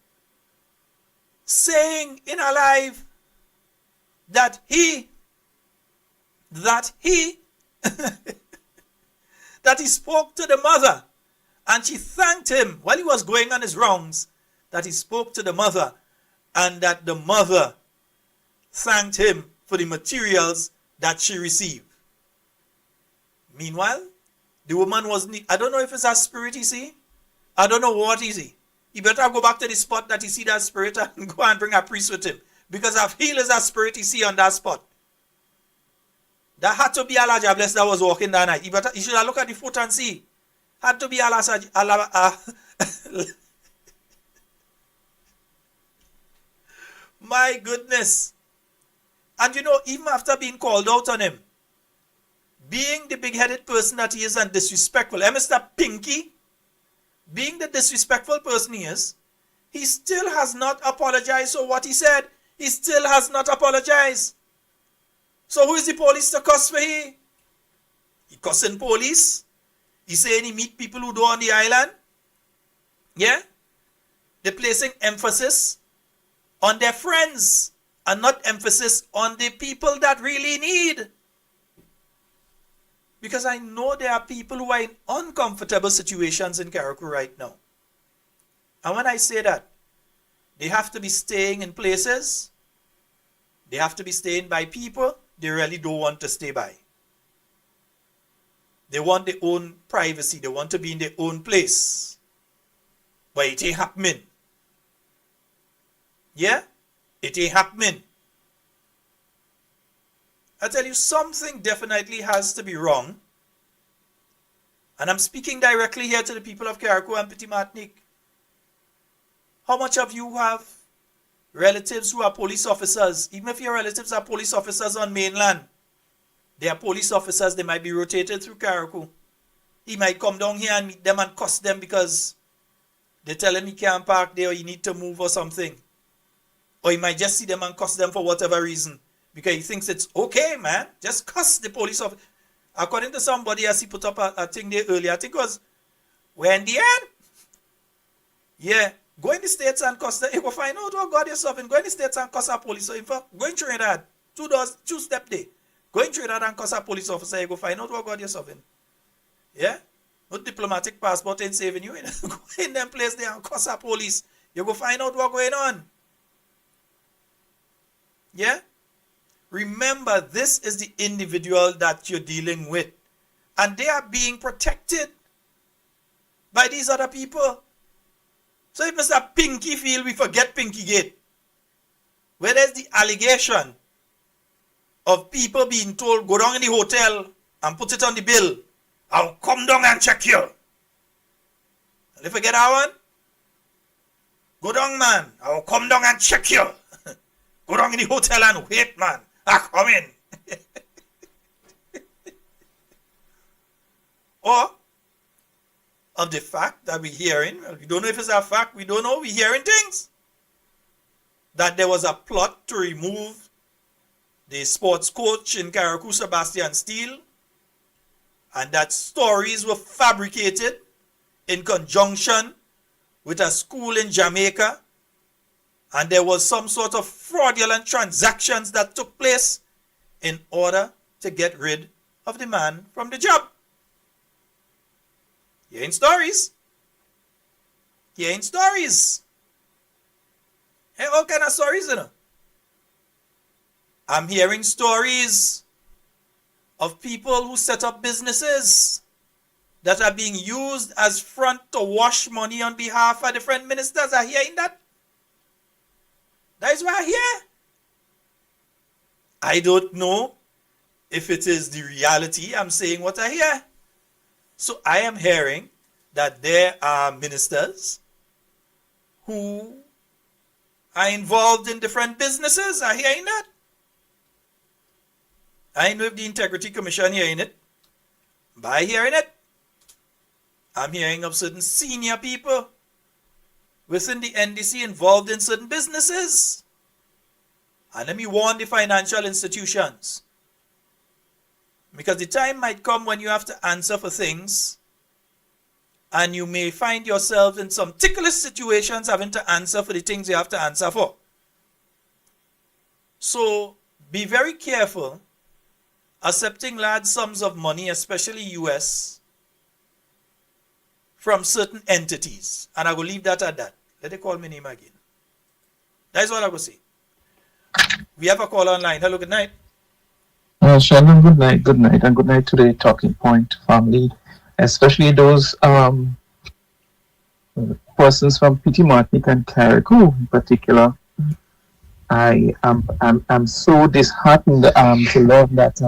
saying in her live that he that he spoke to the mother and she thanked him while he was going on his rounds, that he spoke to the mother and that the mother thanked him for the materials that she received. Meanwhile, the woman wasn't, I don't know if it's a spirit he see. I don't know what he see. He better go back to the spot that he see that spirit and go and bring a priest with him. Because I've healed as a spirit he see on that spot. That had to be Elijah Bless that was walking that night. He should have looked at the foot and see. Had to be My goodness. And even after being called out on him, being the big-headed person that he is and disrespectful, Mr. Pinky, being the disrespectful person he is, he still has not apologized for what he said. He still has not apologized. So who is the police to cuss for he? He cussing police. He saying he meet people who do on the island. Yeah? They're placing emphasis on their friends and not emphasis on the people that really need. Because I know there are people who are in uncomfortable situations in Carriacou right now. And when I say that, they have to be staying in places, they have to be staying by people they really don't want to stay by. They want their own privacy, they want to be in their own place. But it ain't happening. Yeah? It ain't happening. I tell you, something definitely has to be wrong. And I'm speaking directly here to the people of Carriacou and Petit Martinique. How much of you have relatives who are police officers? Even if your relatives are police officers on mainland, they are police officers, they might be rotated through Carriacou. He might come down here and meet them and cuss them because they tell him he can't park there or he need to move or something. Or he might just see them and cuss them for whatever reason. Because he thinks it's okay, man. Just cuss the police officer. According to somebody, as he put up a thing there earlier, I think it was Wendy Ann. Yeah. Go in the States and Costa, you go find out what God yourself in. Go in the States and Costa police. So in fact, go in Trinidad, 2 step day. Go in Trinidad and Costa police officer, you go find out what God yourself in. Yeah? No diplomatic passport ain't saving you. Go in them place there and Costa police. You go find out what's going on. Yeah? Remember, this is the individual that you're dealing with. And they are being protected by these other people. So if Mr. Pinky feel we forget Pinky Gate, where there's the allegation of people being told, go down in the hotel and put it on the bill. I'll come down and check you. And if you forget that one, go down, man. I'll come down and check you. Go down in the hotel and wait, man. I come in. Or of the fact that we're hearing, we don't know if it's a fact, we don't know, we're hearing things. That there was a plot to remove the sports coach in Carriacou, Sebastian Steele, and that stories were fabricated in conjunction with a school in Jamaica, and there was some sort of fraudulent transactions that took place in order to get rid of the man from the job. Hearing stories. Hearing stories. Hey, all kind of stories, you know. I'm hearing stories of people who set up businesses that are being used as front to wash money on behalf of different ministers. Are hearing that? That is what I hear. I don't know if it is the reality. I'm saying what I hear. So I am hearing that there are ministers who are involved in different businesses. Are hearing that? I know if the Integrity Commission hearing it. By hearing it, I'm hearing of certain senior people within the NDC involved in certain businesses. And let me warn the financial institutions. Because the time might come when you have to answer for things, and you may find yourself in some ticklish situations having to answer for the things you have to answer for. So be very careful accepting large sums of money, especially US, from certain entities. And I will leave that at that. Let it call my name again. That's what I will say. We have a call online. Hello, good night. Sheldon, good night, and good night to the Talking Point family, especially those persons from Petit Martinique and Carriacou in particular. I am so disheartened to learn that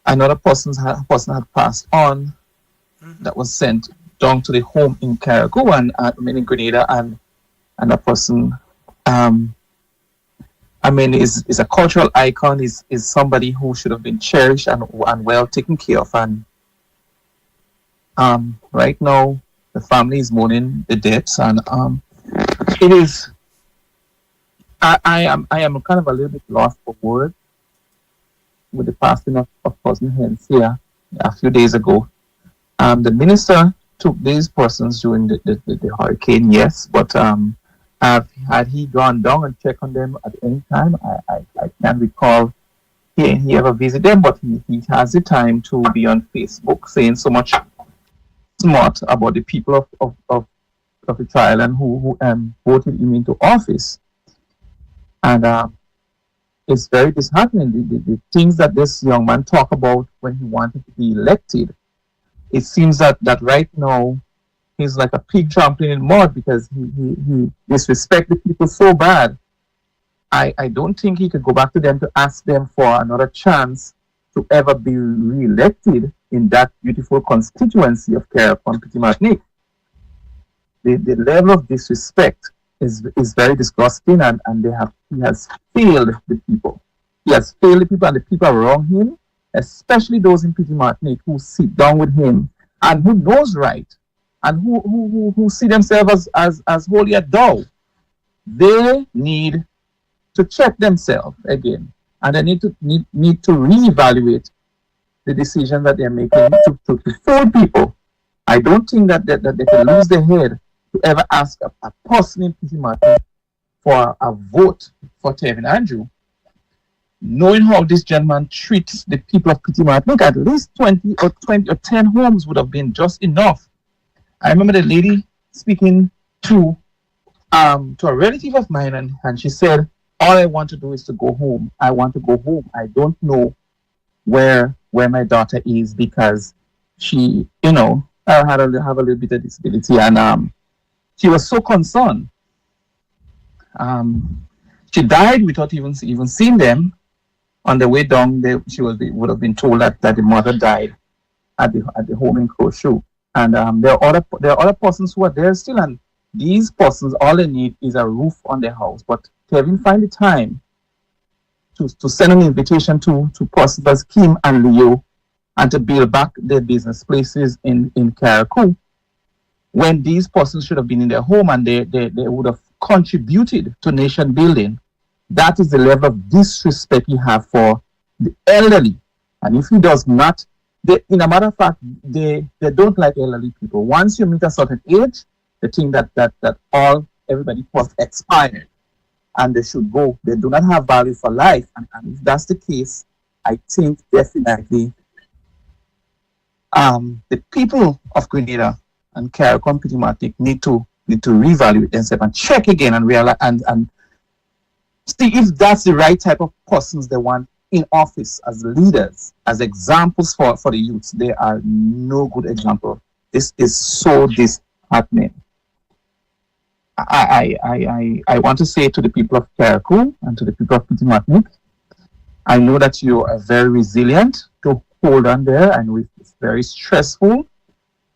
another person had passed on that was sent down to the home in Carriacou and in Grenada, and a person is a cultural icon, is somebody who should have been cherished and well taken care of. And right now, the family is mourning the deaths, and it is. I am kind of a little bit lost for words with the passing of Cousin Hens here a few days ago. The minister took these persons during the hurricane, yes, but had he gone down and checked on them at any time? I can't recall he ever visited them, but he has the time to be on Facebook saying so much smart about the people of the trial and who voted him into office. And it's very disheartening, the things that this young man talked about when he wanted to be elected. It seems that right now he's like a pig trampling in mud because he disrespects the people so bad. I don't think he could go back to them to ask them for another chance to ever be re-elected in that beautiful constituency of Carriacou and Petit Martinique. The level of disrespect is very disgusting, and he has failed the people. He has failed the people and the people around him, especially those in Petit Martinique who sit down with him and who knows right and who see themselves as holy at thou. They need to check themselves again, and they need to reevaluate the decision that they're making to fool people I don't think that they can lose their head to ever ask a person in Petit Martin for a vote for Tevin Andrew. Knowing how this gentleman treats the people of Petit Martin, look, at least 20 or 10 homes would have been just enough. I remember the lady speaking to a relative of mine, and she said, all I want to do is to go home. I want to go home. I don't know where my daughter is because she, have a little bit of disability, and she was so concerned. She died without even seeing them. On the way down, would have been told that the mother died at the home in Crochet. And there are other persons who are there still, and these persons, all they need is a roof on their house. But Kevin find the time to send an invitation to persons as Kim and Leo, and to build back their business places in Carriacou, when these persons should have been in their home and they would have contributed to nation building. That is the level of disrespect you have for the elderly. And if he does not, in a matter of fact, they don't like elderly people. Once you meet a certain age, they think that everybody was expired and they should go. They do not have value for life. And if that's the case, I think definitely the people of Grenada and Carriacou Petit Martin need to reevaluate themselves and check again and realize and see if that's the right type of persons they want in office as leaders, as examples for the youths. They are no good example. This is so disheartening. I want to say to the people of Carriacou and to the people of Petit Martin, I know that you are very resilient to hold on there, and it's very stressful.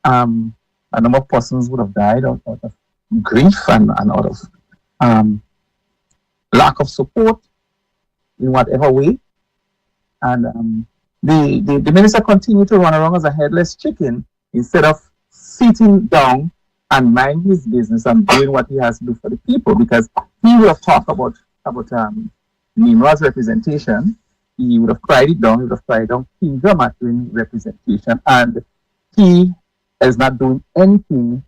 A number of persons would have died out of grief and out of lack of support in whatever way. And the minister continued to run around as a headless chicken instead of sitting down and mind his business and doing what he has to do for the people, because he would have talked about Nima's representation. He would have cried it down. He would have cried down King Drama doing representation, and he is not doing anything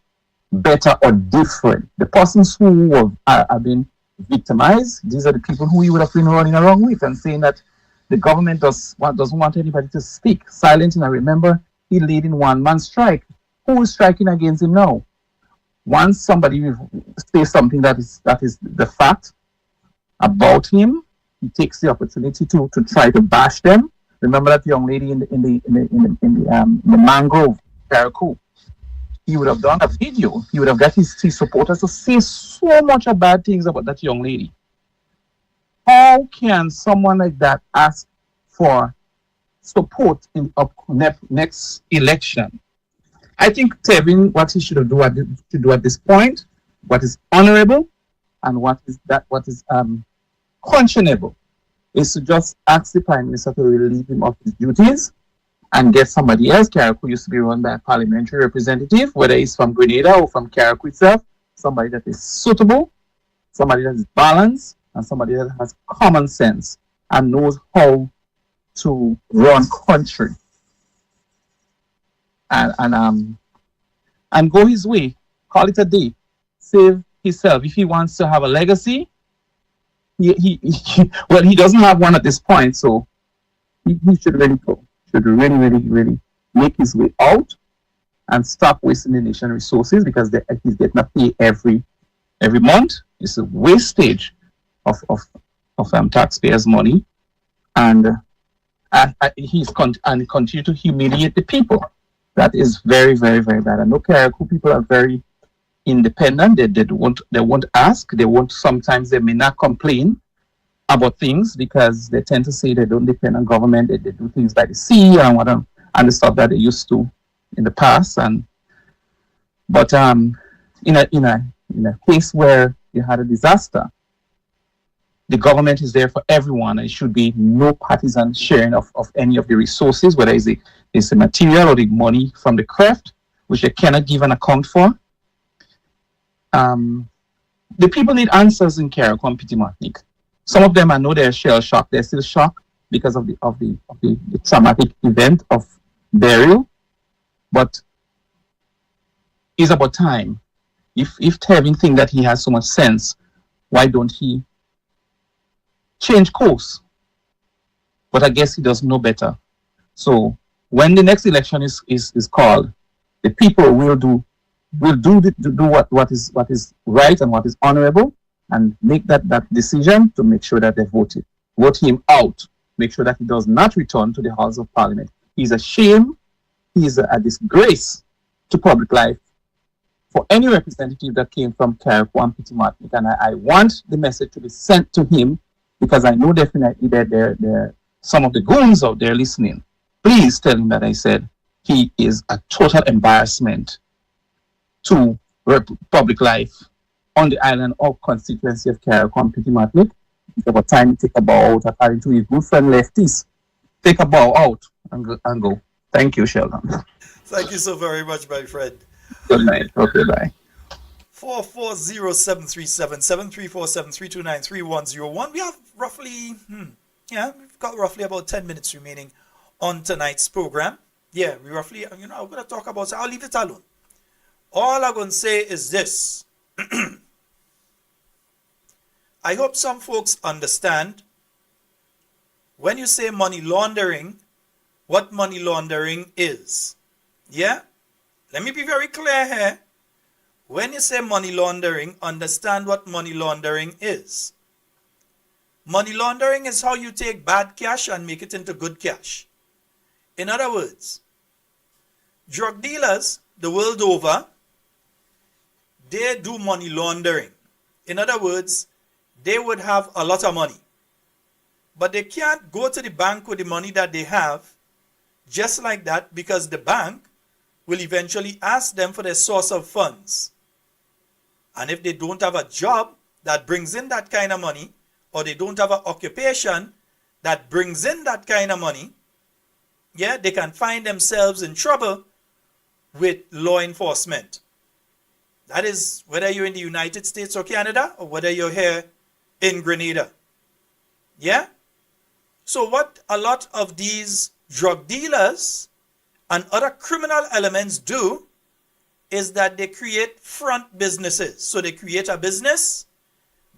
better or different. The persons who have been victimized, these are the people who he would have been running around with and saying that the government doesn't want anybody to speak. Silencing. I remember he led in one-man strike. Who is striking against him now? Once somebody says something that is the fact about him, he takes the opportunity to try to bash them. Remember that young lady in the mangrove, Carriacou. He would have done a video. He would have got his supporters to say so much bad things about that young lady. How can someone like that ask for support in next election? I think Tevin, what he should do at this point, what is honorable and what is conscionable, is to just ask the Prime Minister to relieve him of his duties and get somebody else. Carriacou used to be run by a parliamentary representative, whether he's from Grenada or from Carriacou itself, somebody that is suitable, somebody that is balanced, and somebody that has common sense and knows how to run country. And go his way, call it a day, save himself. If he wants to have a legacy, he doesn't have one at this point, so he should really go. Should really make his way out and stop wasting the nation resources, because he's getting a pay every month. It's a wastage of taxpayers' money, and he's continue to humiliate the people. That is very, very, very bad. I know Carriacou people are very independent. They won't ask. Sometimes they may not complain about things because they tend to say they don't depend on government. They do things by the sea and the stuff that they used to in the past. But in a case where you had a disaster, the government is there for everyone, and it should be no partisan sharing of any of the resources, whether it's the material or the money from the craft, which they cannot give an account for. The people need answers in Carriacou and Petit Martin. Some of them, I know they're shell shocked. They're still shocked because of the traumatic event of burial. But it's about time. If Tevin think that he has so much sense, why don't he change course? But I guess he doesn't know better. So when the next election is called, the people will do what is right and what is honorable, and make that decision to make sure that they vote him out. Make sure that he does not return to the House of Parliament. He's a shame. He is a disgrace to public life for any representative that came from Carriacou and Petit Martinique. And I want the message to be sent to him, because I know definitely that there are some of the goons out there listening. Please tell him that I said he is a total embarrassment to public life on the island or constituency of Carriacou and Petit Martinique. It's about time to take a bow out, according to his good friend Lefties. Take a bow out and go. Thank you, Sheldon. Thank you so very much, my friend. Good night. Okay, bye. 440-737-734-732-93-101. We have roughly, we've got roughly about 10 minutes remaining on tonight's program. Yeah, we roughly, I'm going to talk about, so I'll leave it alone. All I'm going to say is this. I hope some folks understand when you say money laundering, what money laundering is. Yeah? Let me be very clear here. When you say money laundering, understand what money laundering is. Money laundering is how you take bad cash and make it into good cash. In other words, drug dealers the world over, they do money laundering. In other words, they would have a lot of money, but they can't go to the bank with the money that they have just like that, because the bank will eventually ask them for their source of funds. And if they don't have a job that brings in that kind of money, or they don't have an occupation that brings in that kind of money, yeah, they can find themselves in trouble with law enforcement. That is whether you're in the United States or Canada, or whether you're here in Grenada. Yeah? So what a lot of these drug dealers and other criminal elements do is that they create front businesses. So they create a business.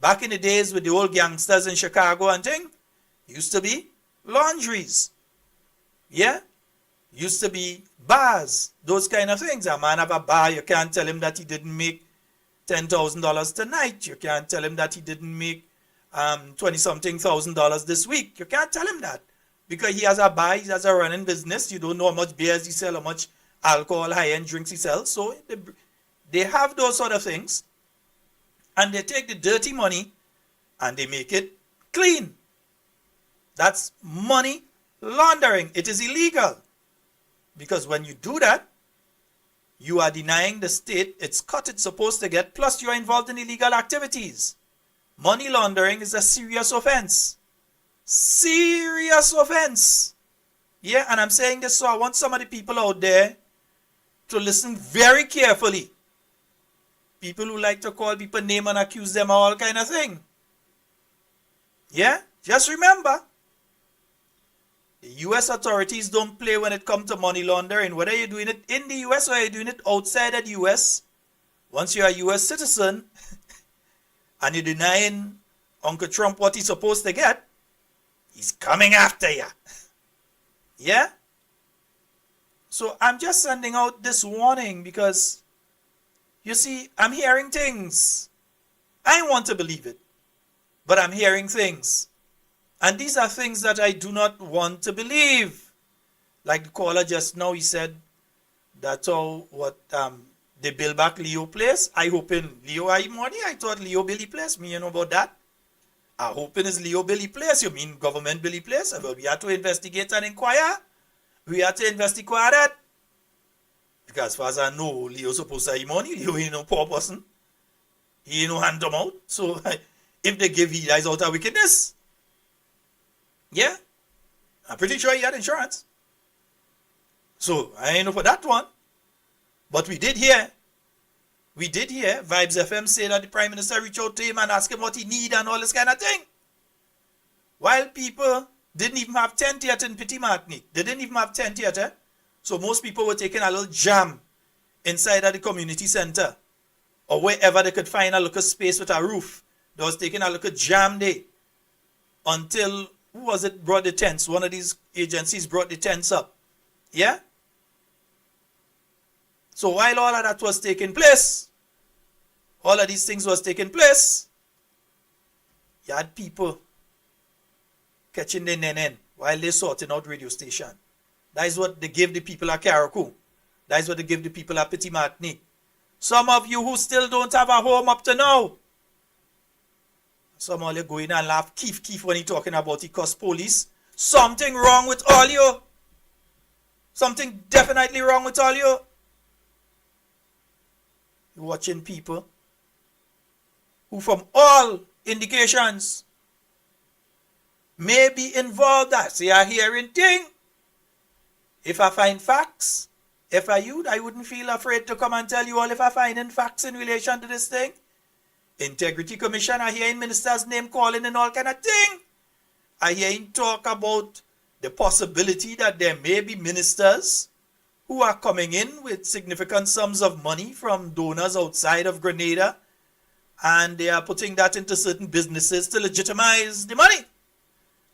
Back in the days with the old gangsters in Chicago and thing, used to be laundries. Yeah? Used to be bars, those kind of things. A man have a bar, you can't tell him that he didn't make $10,000 tonight. You can't tell him that he didn't make $20-something thousand this week. You can't tell him that, because he has a bar, he has a running business. You don't know how much beers he sells, how much alcohol, high-end drinks he sells. So they have those sort of things, and they take the dirty money and they make it clean. That's money laundering. It is illegal, because when you do that, you are denying the state its cut it's supposed to get, plus you are involved in illegal activities. Money laundering is a serious offense. Serious offense. Yeah, and I'm saying this so I want some of the people out there to listen very carefully. People who like to call people name and accuse them of all kind of thing. Yeah, just remember, the U.S. authorities don't play when it comes to money laundering. Whether you're doing it in the U.S. or you're doing it outside of the U.S., once you're a U.S. citizen and you're denying Uncle Trump what he's supposed to get, he's coming after you. Yeah? So I'm just sending out this warning, because, you see, I'm hearing things. I want to believe it, but I'm hearing things. And these are things that I do not want to believe. Like the caller just now, he said that's all what they build back Leo Place. I hope in Leo I money. I thought Leo Billy Place. Me, you know about that. I hope in is Leo Billy Place. You mean government Billy Place? Well, we have to investigate and inquire. We have to investigate that. Because as far as I know, Leo supposed to have money. Leo ain't no poor person. He ain't no hand them out. So if they give he eyes out of wickedness, yeah, I'm pretty sure he had insurance. So I ain't know for that one. But we did hear Vibes FM say that the Prime Minister reached out to him and asked him what he need and all this kind of thing. While people didn't even have tent yet in Petit Martinique. They didn't even have tent yet. So most people were taking a little jam inside of the community center or wherever they could find a little space with a roof. They was taking a little jam day until, who was it, brought the tents? One of these agencies brought the tents up. Yeah? So while all of that was taking place, all of these things was taking place, you had people catching the nenen while they sorting out radio station. That is what they give the people at Carriacou. That is what they give the people at Petit Martinique. Some of you who still don't have a home up to now. Some of you go in and laugh keef when he talking about he cost police. Something wrong with all you. Something definitely wrong with all you. You're watching people who from all indications may be involved. I say a hearing thing. If I find facts, if I you, I wouldn't feel afraid to come and tell you all if I find in facts in relation to this thing. Integrity Commission, I hear in minister's name calling and all kind of thing. I hear him talk about the possibility that there may be ministers who are coming in with significant sums of money from donors outside of Grenada, and they are putting that into certain businesses to legitimize the money.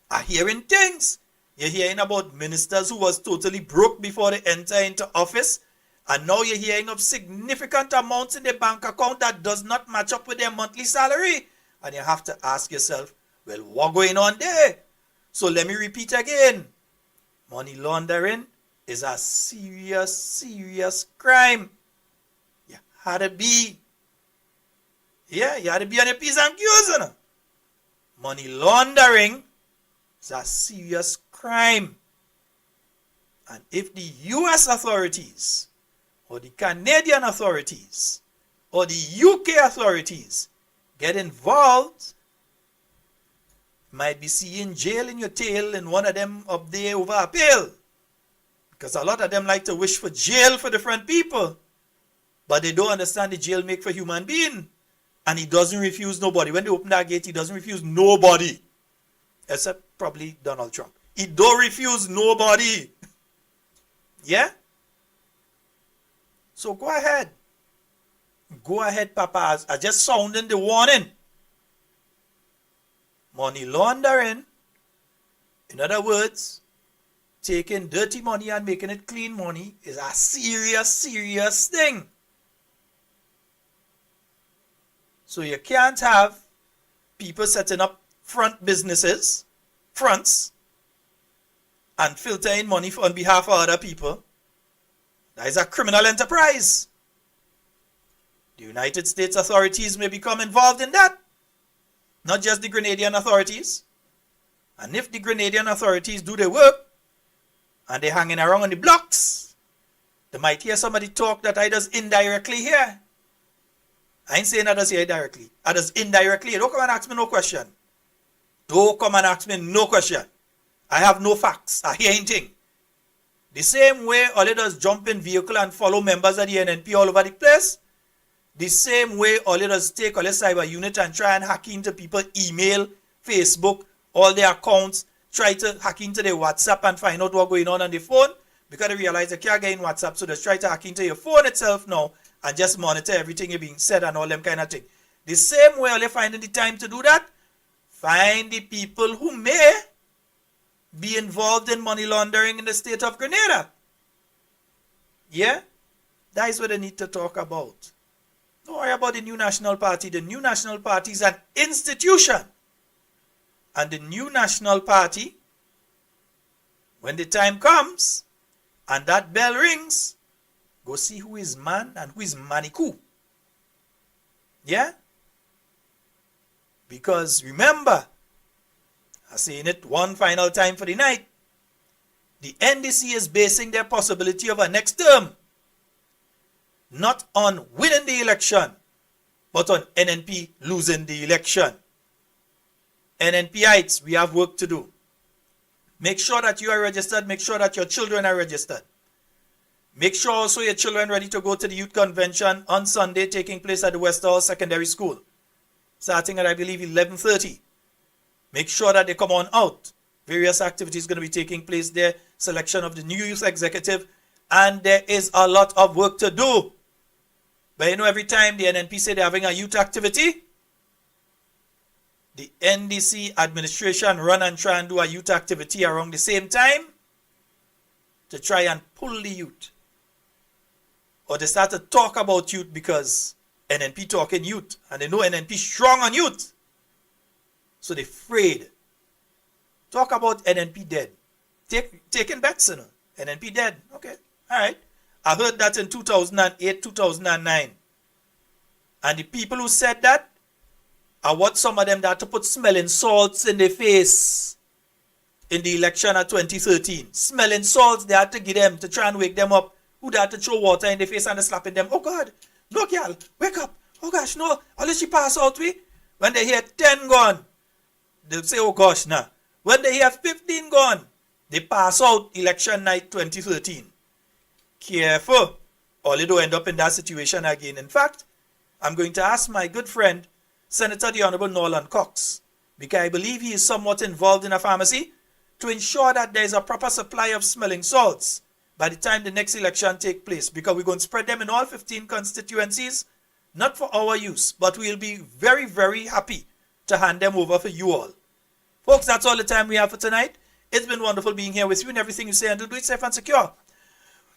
I'm hearing things. You're hearing about ministers who was totally broke before they enter into office, and now you're hearing of significant amounts in their bank account that does not match up with their monthly salary. And you have to ask yourself, well, what's going on there? So let me repeat again. Money laundering is a serious, serious crime. You had to be. Yeah, you had to be on your P's and Q's. You know? Money laundering is a serious crime. And if the US authorities or the Canadian authorities or the UK authorities get involved, might be seeing jail in your tail and one of them up there over a pill. Because a lot of them like to wish for jail for different people. But they don't understand the jail make for human being. And he doesn't refuse nobody. When they open that gate, he doesn't refuse nobody. Except probably Donald Trump. He don't refuse nobody. Yeah? So go ahead. Go ahead, Papa. I just sounding the warning. Money laundering, in other words, taking dirty money and making it clean money, is a serious, serious thing. So you can't have people setting up fronts, and filtering money on behalf of other people. That is a criminal enterprise. The United States authorities may become involved in that. Not just the Grenadian authorities. And if the Grenadian authorities do their work, and they're hanging around on the blocks, they might hear somebody talk that I does indirectly hear. I ain't saying I does hear directly. I does indirectly. Don't come and ask me no question. Don't come and ask me no question. I have no facts. I hear anything. The same way all it does jump in vehicle and follow members of the NNP all over the place, the same way all it does take all the cyber unit and try and hack into people's email, Facebook, all their accounts, try to hack into their WhatsApp and find out what's going on their phone, because they realize they can't get in WhatsApp, so they try to hack into your phone itself now and just monitor everything you're being said and all them kind of thing. The same way all they finding the time to do that, find the people who may be involved in money laundering in the state of Grenada. Yeah? That is what they need to talk about. Don't worry about the New National Party. The New National Party is an institution. And the New National Party, when the time comes and that bell rings, go see who is man and who is manikou. Yeah? Because remember, I'm saying it one final time for the night, the NDC is basing their possibility of a next term not on winning the election, but on NNP losing the election. NNPites, we have work to do. Make sure that you are registered. Make sure that your children are registered. Make sure also your children are ready to go to the youth convention on Sunday, taking place at the Westerhall Secondary School, starting at, I believe, 11:30. Make sure that they come on out. Various activities going to be taking place there. Selection of the new youth executive. And there is a lot of work to do. But you know, every time the NNP say they're having a youth activity, the NDC administration run and try and do a youth activity around the same time to try and pull the youth. Or they start to talk about youth because NNP talking youth, and they know NNP strong on youth. So they're afraid. Talk about NNP dead. Taking bets, you know. NNP dead. Okay, all right. I heard that in 2008, 2009. And the people who said that are what some of them that to put smelling salts in their face in the election of 2013. Smelling salts, they had to give them to try and wake them up. Who they had to throw water in their face and slapping them. Oh God, no girl, wake up. Oh gosh, no, unless she pass out we. When they hear 10 gone, they'll say, oh gosh, nah. When they hear 15 gone, they pass out election night 2013. Careful, or they don't end up in that situation again. In fact, I'm going to ask my good friend, Senator the Honorable Norland Cox, because I believe he is somewhat involved in a pharmacy, to ensure that there is a proper supply of smelling salts by the time the next election take place, because we're going to spread them in all 15 constituencies, not for our use, but we'll be very, very happy to hand them over for you all. Folks, that's all the time we have for tonight. It's been wonderful being here with you, and everything you say and do it safe and secure.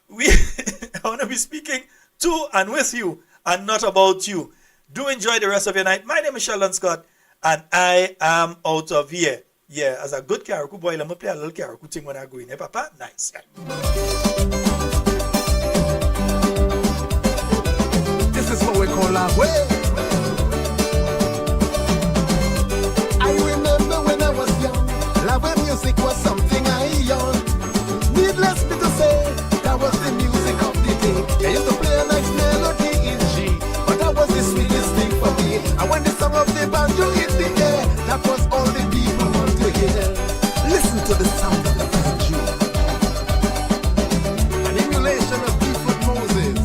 I want to be speaking to and with you and not about you. Do enjoy the rest of your night. My name is Sheldon Scott, and I am out of here. Yeah, as a good Carriacou boy, let me play a little Carriacou thing when I go in. Hey, Papa? Nice. This is what we call our way. I remember when I was young, love and music was something I yearned. Needless me to say, that was the music of the day. I used to play a nice melody in G, but that was the sweetest thing for me. And when the song of the banjo hit the air, that was all the people want to hear. Listen to the sound of the banjo. An emulation of Deepwood Moses,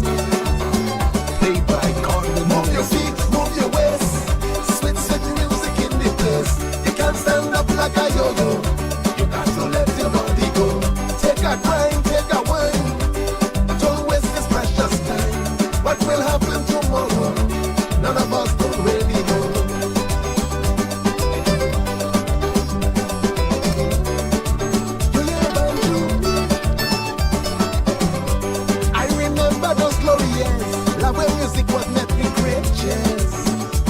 played by Carnival. Move your feet, move your waist, sweet, sweet music in the place. You can't stand up like a yo-yo. You got to let your body go. Take a grind, take a wine. Don't waste this precious time. What will happen tomorrow? None of us don't really know. You hear banjo? I remember those glory years. Love when music was met with great cheers.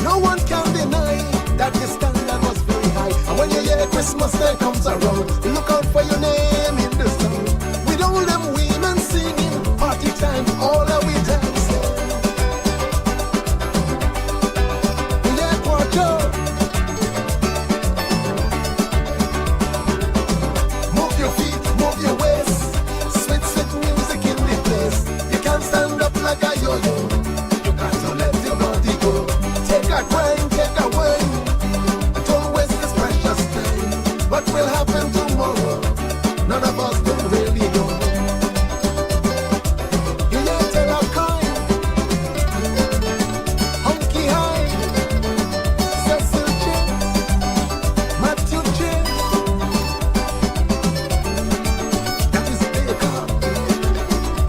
No one can deny that the standard was very high. And when you hear Christmas Day comes around, look out for your name in the song. With all them women singing, party time, all are we dancing. Yeah, Quacho. Move your feet, move your waist, sweet, sweet music in the place. You can't stand up like a yo-yo. You got to let your body go. Take a grind, take a wine. Don't waste this precious time. What will happen tomorrow? None of us don't really know. You hear tell a kind, Hunky High, Cecil James, Matthew James, that is Baker,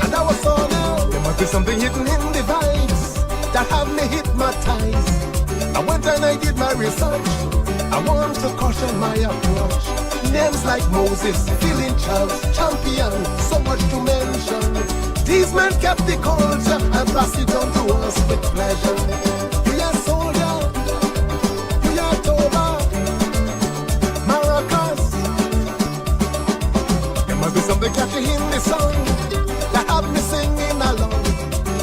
and that was all now. There must be something hidden in the vibes that have me hypnotized. I went and I did my research. I want to caution my approach. Names like Moses, Feeling Charles, Champion, so much to mention. These men kept the culture and passed it on to us with pleasure. You hear soldier, you hear Toba, Maracas. There must be something catchy in the song that have me singing along.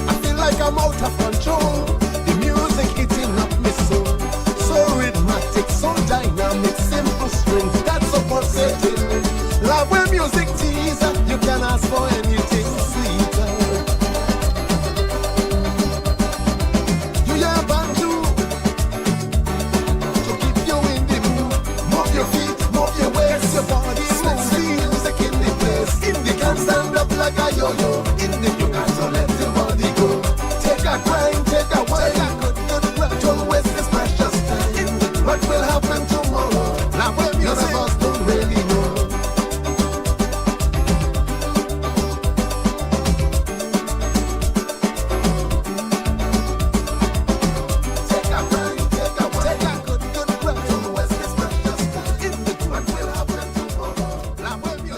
I feel like I'm out of control.